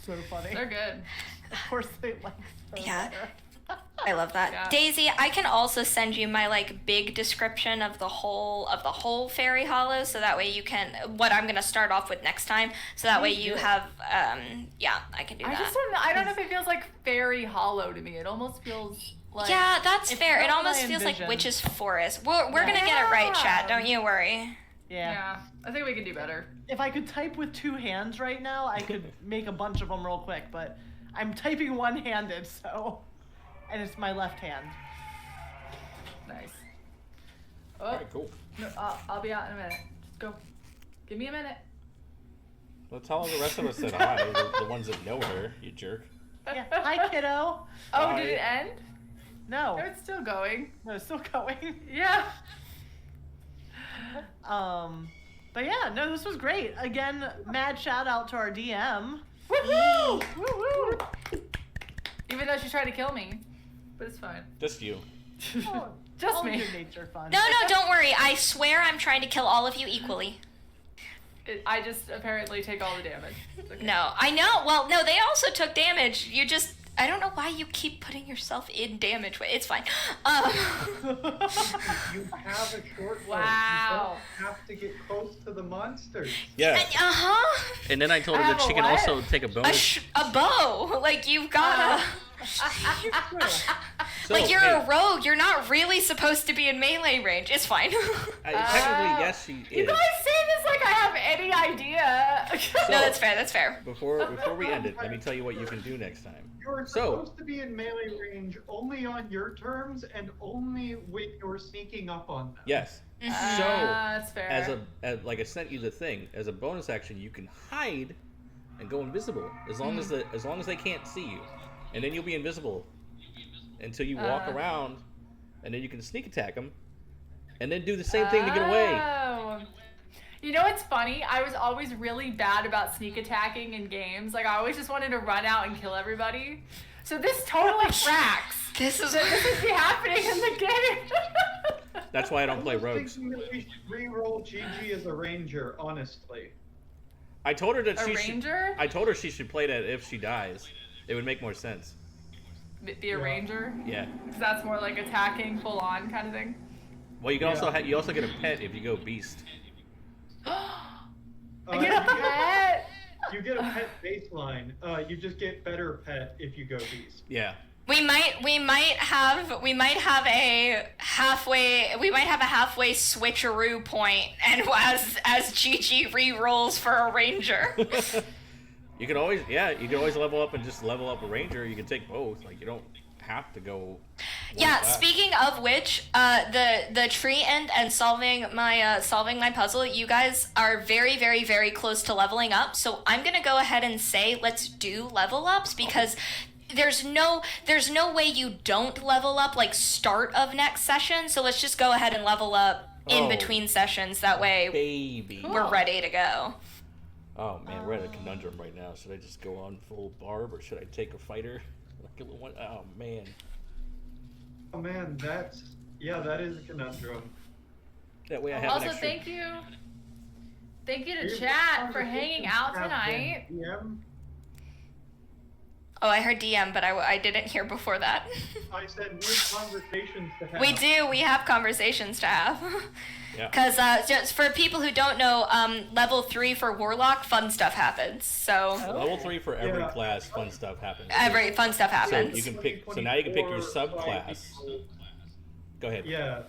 So funny. They're good. Of course they like her. Yeah. I love that. Yeah. Daisy, I can also send you my like big description of the whole Fairy Hollow, so that way you can what I'm gonna start off with next time. So that way you have I can do that. I don't know if it feels like Fairy Hollow to me. It almost feels like Yeah, that's fair. It not what almost I feels like envisioned. Witch's Forest. We're gonna get it right, chat. Don't you worry. Yeah, I think we can do better. If I could type with two hands right now, I could make a bunch of them real quick, but I'm typing one-handed, so... And it's my left hand. Nice. Oh, Alright, cool. no, I'll be out in a minute. Just go. Give me a minute. Well, tell the rest of us said hi, the ones that know her, you jerk. Yeah. Hi, kiddo. Oh, Hi. did it end? No. No, it's still going. No, it's still going. Yeah. But yeah, no, this was great. Again, mad shout out to our DM. Woohoo! Woo-woo! Even though she tried to kill me. But it's fine. Just you. Oh, Just all me. good nature fun. No, don't worry. I swear I'm trying to kill all of you equally. I just apparently take all the damage. It's okay. No, I know. Well, no, they also took damage. You just... I don't know why you keep putting yourself in damage. It's fine. You have a short bow. Wow. You don't have to get close to the monsters. Yeah. Uh-huh. And then I told her I that have she a can what? also take a bonus. A bow. Like, you've gotta... So, like, you're hey, a rogue. You're not really supposed to be in melee range. It's fine. technically, yes, she You is. guys say this like I have any idea. No, that's fair. That's fair. Before we end it, let me tell you what you can do next time. You're So- supposed to be in melee range only on your terms and only when you're sneaking up on them. Yes. So, That's fair. like I sent you the thing, as a bonus action, you can hide and go invisible as long as they can't see you, and then you'll be invisible until you walk around, and then you can sneak attack them, and then do the same thing to get away. Oh. You know what's funny? I was always really bad about sneak attacking in games. Like, I always just wanted to run out and kill everybody. So this totally tracks. This is... This is happening in the game. That's why I don't I play was rogues. thinking that we should re-roll GG as a ranger, honestly. I told her that A ranger? I told her she should play that if she dies. It would make more sense. Be a ranger? Yeah. Because that's more like attacking full on kind of thing. Well, you can also you also get a pet if you go beast. I get a pet. You get a pet baseline. You just get better pet if you go beast. Yeah. We might have a halfway switcheroo point, and as Gigi re-rolls for a ranger. You can always level up and just level up a ranger. You can take both. Like, you don't have to go. Yeah. Speaking of which, the tree end and solving my puzzle, you guys are very, very, very close to leveling up. So I'm gonna go ahead and say let's do level ups, because there's no way you don't level up like start of next session. So let's just go ahead and level up in between sessions. That way Baby. we're ready to go. Oh man, we're at a conundrum right now. Should I just go on full barb or should I take a fighter? Like a little one? Oh man. Oh man, that is a conundrum. That way I have Also, an extra. thank you to Here's chat the for hanging out conversation tonight. DM. Oh, I heard DM, but I didn't hear before that. I said new conversations to have. We do. We have conversations to have. Yeah. Because just for people who don't know, level 3 for Warlock, fun stuff happens. So Level 3 for every Yeah. class, fun stuff happens. every fun stuff So happens. you can pick. So now you can pick your subclass. Go ahead. Yeah.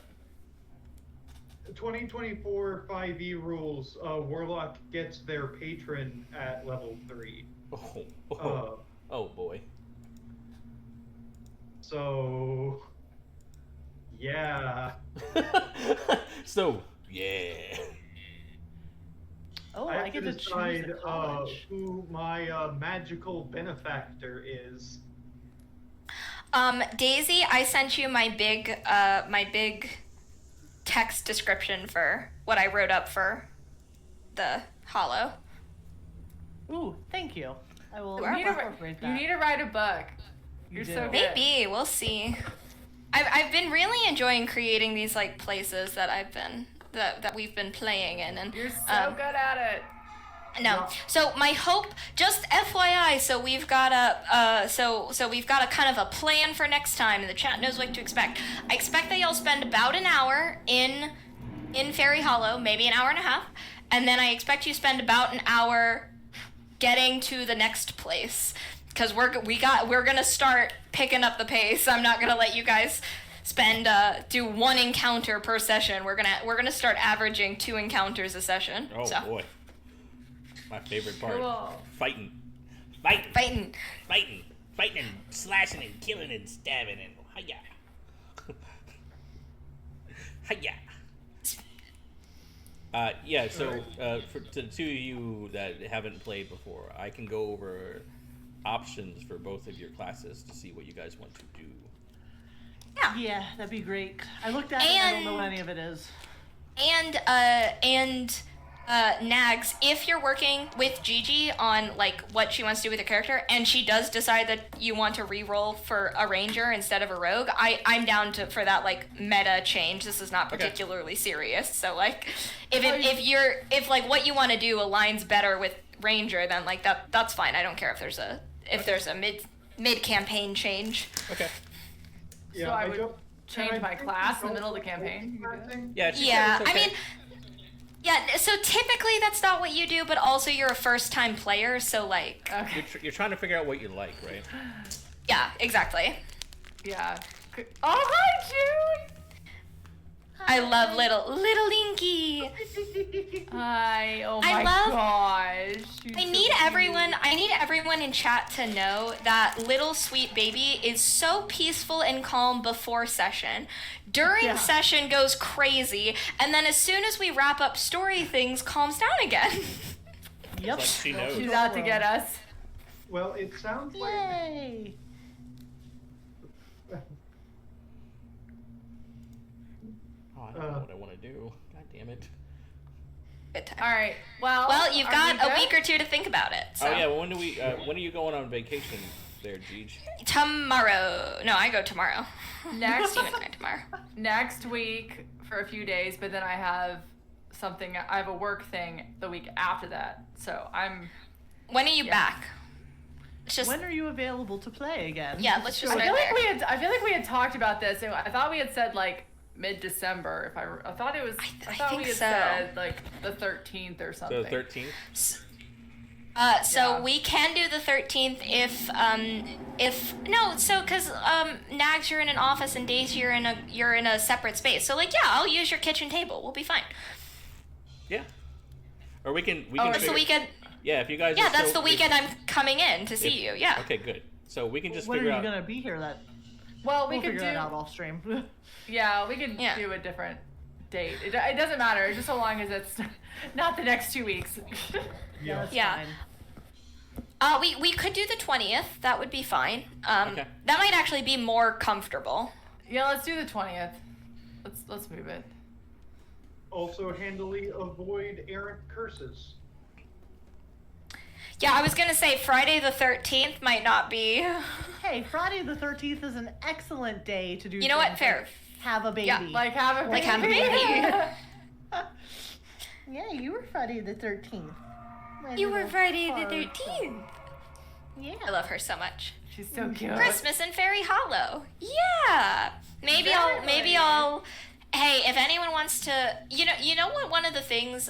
2024 5e rules. Warlock gets their patron at level 3. Oh boy. So. Yeah. So yeah. Oh, I have I get to to choose decide the college. who my magical benefactor is. Daisy, I sent you my big text description for what I wrote up for the Hollow. Ooh, thank you. I will You need, to, incorporate that. you need to write a book. You're do. so good. Maybe we'll see. I've been really enjoying creating these like places that that we've been playing in, and You're so good at it. no. So my hope, just FYI, so we've got a we've got a kind of a plan for next time, and the chat knows what to expect. I expect that y'all spend about an hour in Fairy Hollow, maybe an hour and a half, and then I expect you spend about an hour getting to the next place, because we're gonna start picking up the pace. I'm not gonna let you guys do one encounter per session. We're gonna start averaging 2 encounters a session. Oh so. boy. My favorite part. Cool. Fighting Fighting. and slashing and killing and stabbing and hiya. Hiya. Yeah, so for the two of you that haven't played before, I can go over options for both of your classes to see what you guys want to do. Yeah, that'd be great. I looked at it and I don't know what any of it is. And Nags, if you're working with Gigi on like what she wants to do with her character, and she does decide that you want to re-roll for a ranger instead of a rogue, I'm down for that like meta change. This is not particularly serious, so like if like what you want to do aligns better with ranger, then like that's fine. I don't care if there's a mid campaign change. Okay. So I would change my class in the middle of the campaign. Yeah. Yeah, it's okay. I mean, yeah. So typically that's not what you do, but also you're a first-time player, so like. Okay. You're trying to figure out what you like, right? Yeah, exactly. Yeah. Oh, hi, June! I love little Inky. Hi. Oh I my love- gosh. She's I so need cute. everyone in chat to know that little sweet baby is so peaceful and calm before session. During session goes crazy, and then as soon as we wrap up story things, calms down again. Yep. Like she knows. She's out to get us. Well, it sounds like. Yay! Oh, I don't know what I want to do. God damn it. Good time. All right. Well. Well, you've are got we a good? week or two to think about it. So. Oh yeah. Well, when are you going on vacation there, Gigi? Tomorrow. No, I go tomorrow. Next. You and I tomorrow. Next week for a few days, but then I have a work thing the week after that. So I'm. When are you back? It's just When are you available to play again? yeah. Let's just I start feel there. like we had talked about this. And I thought we had said like mid-December. I thought it was. I thought we think had so. said like the 13th or something. So 13th. So Yeah. we can do the 13th if because Nags, you're in an office, and Daisy, you're in a separate space. So like, yeah, I'll use your kitchen table. We'll be fine. Yeah. Or we can. That's the weekend. Yeah, if you guys. Yeah, are that's so- the weekend I'm coming in to see you. Yeah. Okay, good. So we can just When are figure you out. gonna be here? Well, We'll we could figure do. that out off stream. Yeah, we could Yeah. do a different date. It doesn't matter, just so long as it's not the next 2 weeks. Yeah. That's Yeah. fine. We could do the 20th. That would be fine. Okay. That might actually be more comfortable. Yeah, let's do the 20th. Let's move it. Also, handily avoid errant curses. Yeah, I was gonna say Friday the 13th might not be. Hey, Friday the 13th is an excellent day to do. You know what? things Fair. like have a baby. Yeah, Like have a Like baby. have a baby. Yeah, you were Friday the 13th. You were Friday the 13th. Yeah. I love her so much. She's so cute. Christmas in Fairy Hollow. Yeah. Maybe Exactly. I'll hey, if anyone wants to you know what one of the things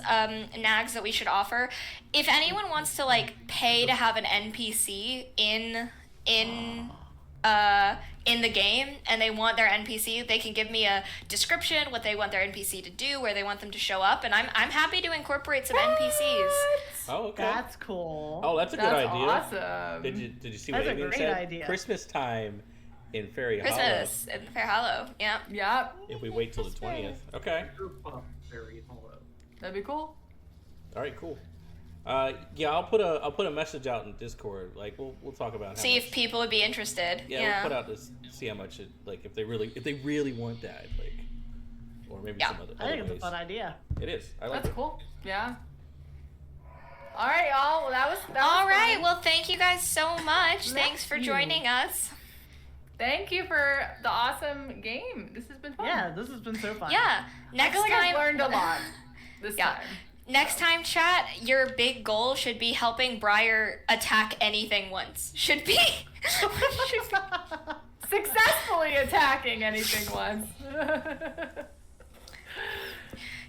nags that we should offer? If anyone wants to like pay to have an NPC in the game and they want their NPC, they can give me a description, what they want their NPC to do, where they want them to show up, and I'm happy to incorporate some NPCs. Oh, okay. That's cool. Oh, that's a good That's idea. awesome. Did you see That's what a Avian great said? idea. Christmas time in Fairy Hollow. Christmas in Fair Hollow. Yeah. Yep. If we wait till the 20th. Okay. Very hollow. That'd be cool. All right. Cool. Yeah, I'll put a message out in Discord. Like we'll talk about how See much, if people would be interested. yeah, we'll put out this, see how much it, like if they really want that, like, or maybe Yeah. some other. I think other it's a fun ways. idea. It is. I like That's it. cool. Yeah. All right, y'all. Well, that was All right. fun. Well, thank you guys so much. Thanks for you. joining us. Thank you for the awesome game. This has been fun. Yeah, this has been so fun. Yeah. I Next feel like time I've learned a lot this Yeah. time. Next time, chat, your big goal should be helping Briar attack anything once. Should be. Successfully attacking anything once.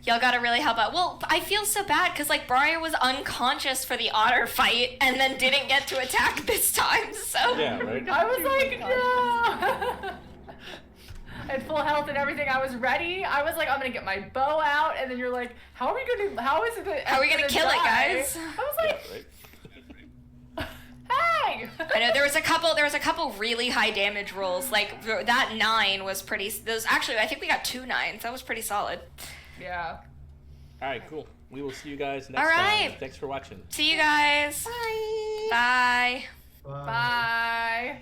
Y'all gotta really help out. Well, I feel so bad because like Briar was unconscious for the otter fight and then didn't get to attack this time. So Yeah. Right. I was like, no. I had full health and everything. I was ready. I was like, I'm gonna get my bow out, and then you're like, how are we gonna? How is it? How are we gonna kill it, die? guys? I was Yeah. like, Right. hey. I know there was a couple really high damage rolls. Like that 9 was pretty. Those actually, I think we got 2 9s. That was pretty solid. Yeah. All right. Cool. We will see you guys next All right. time. Thanks for watching. See you guys. Bye. Bye. Bye.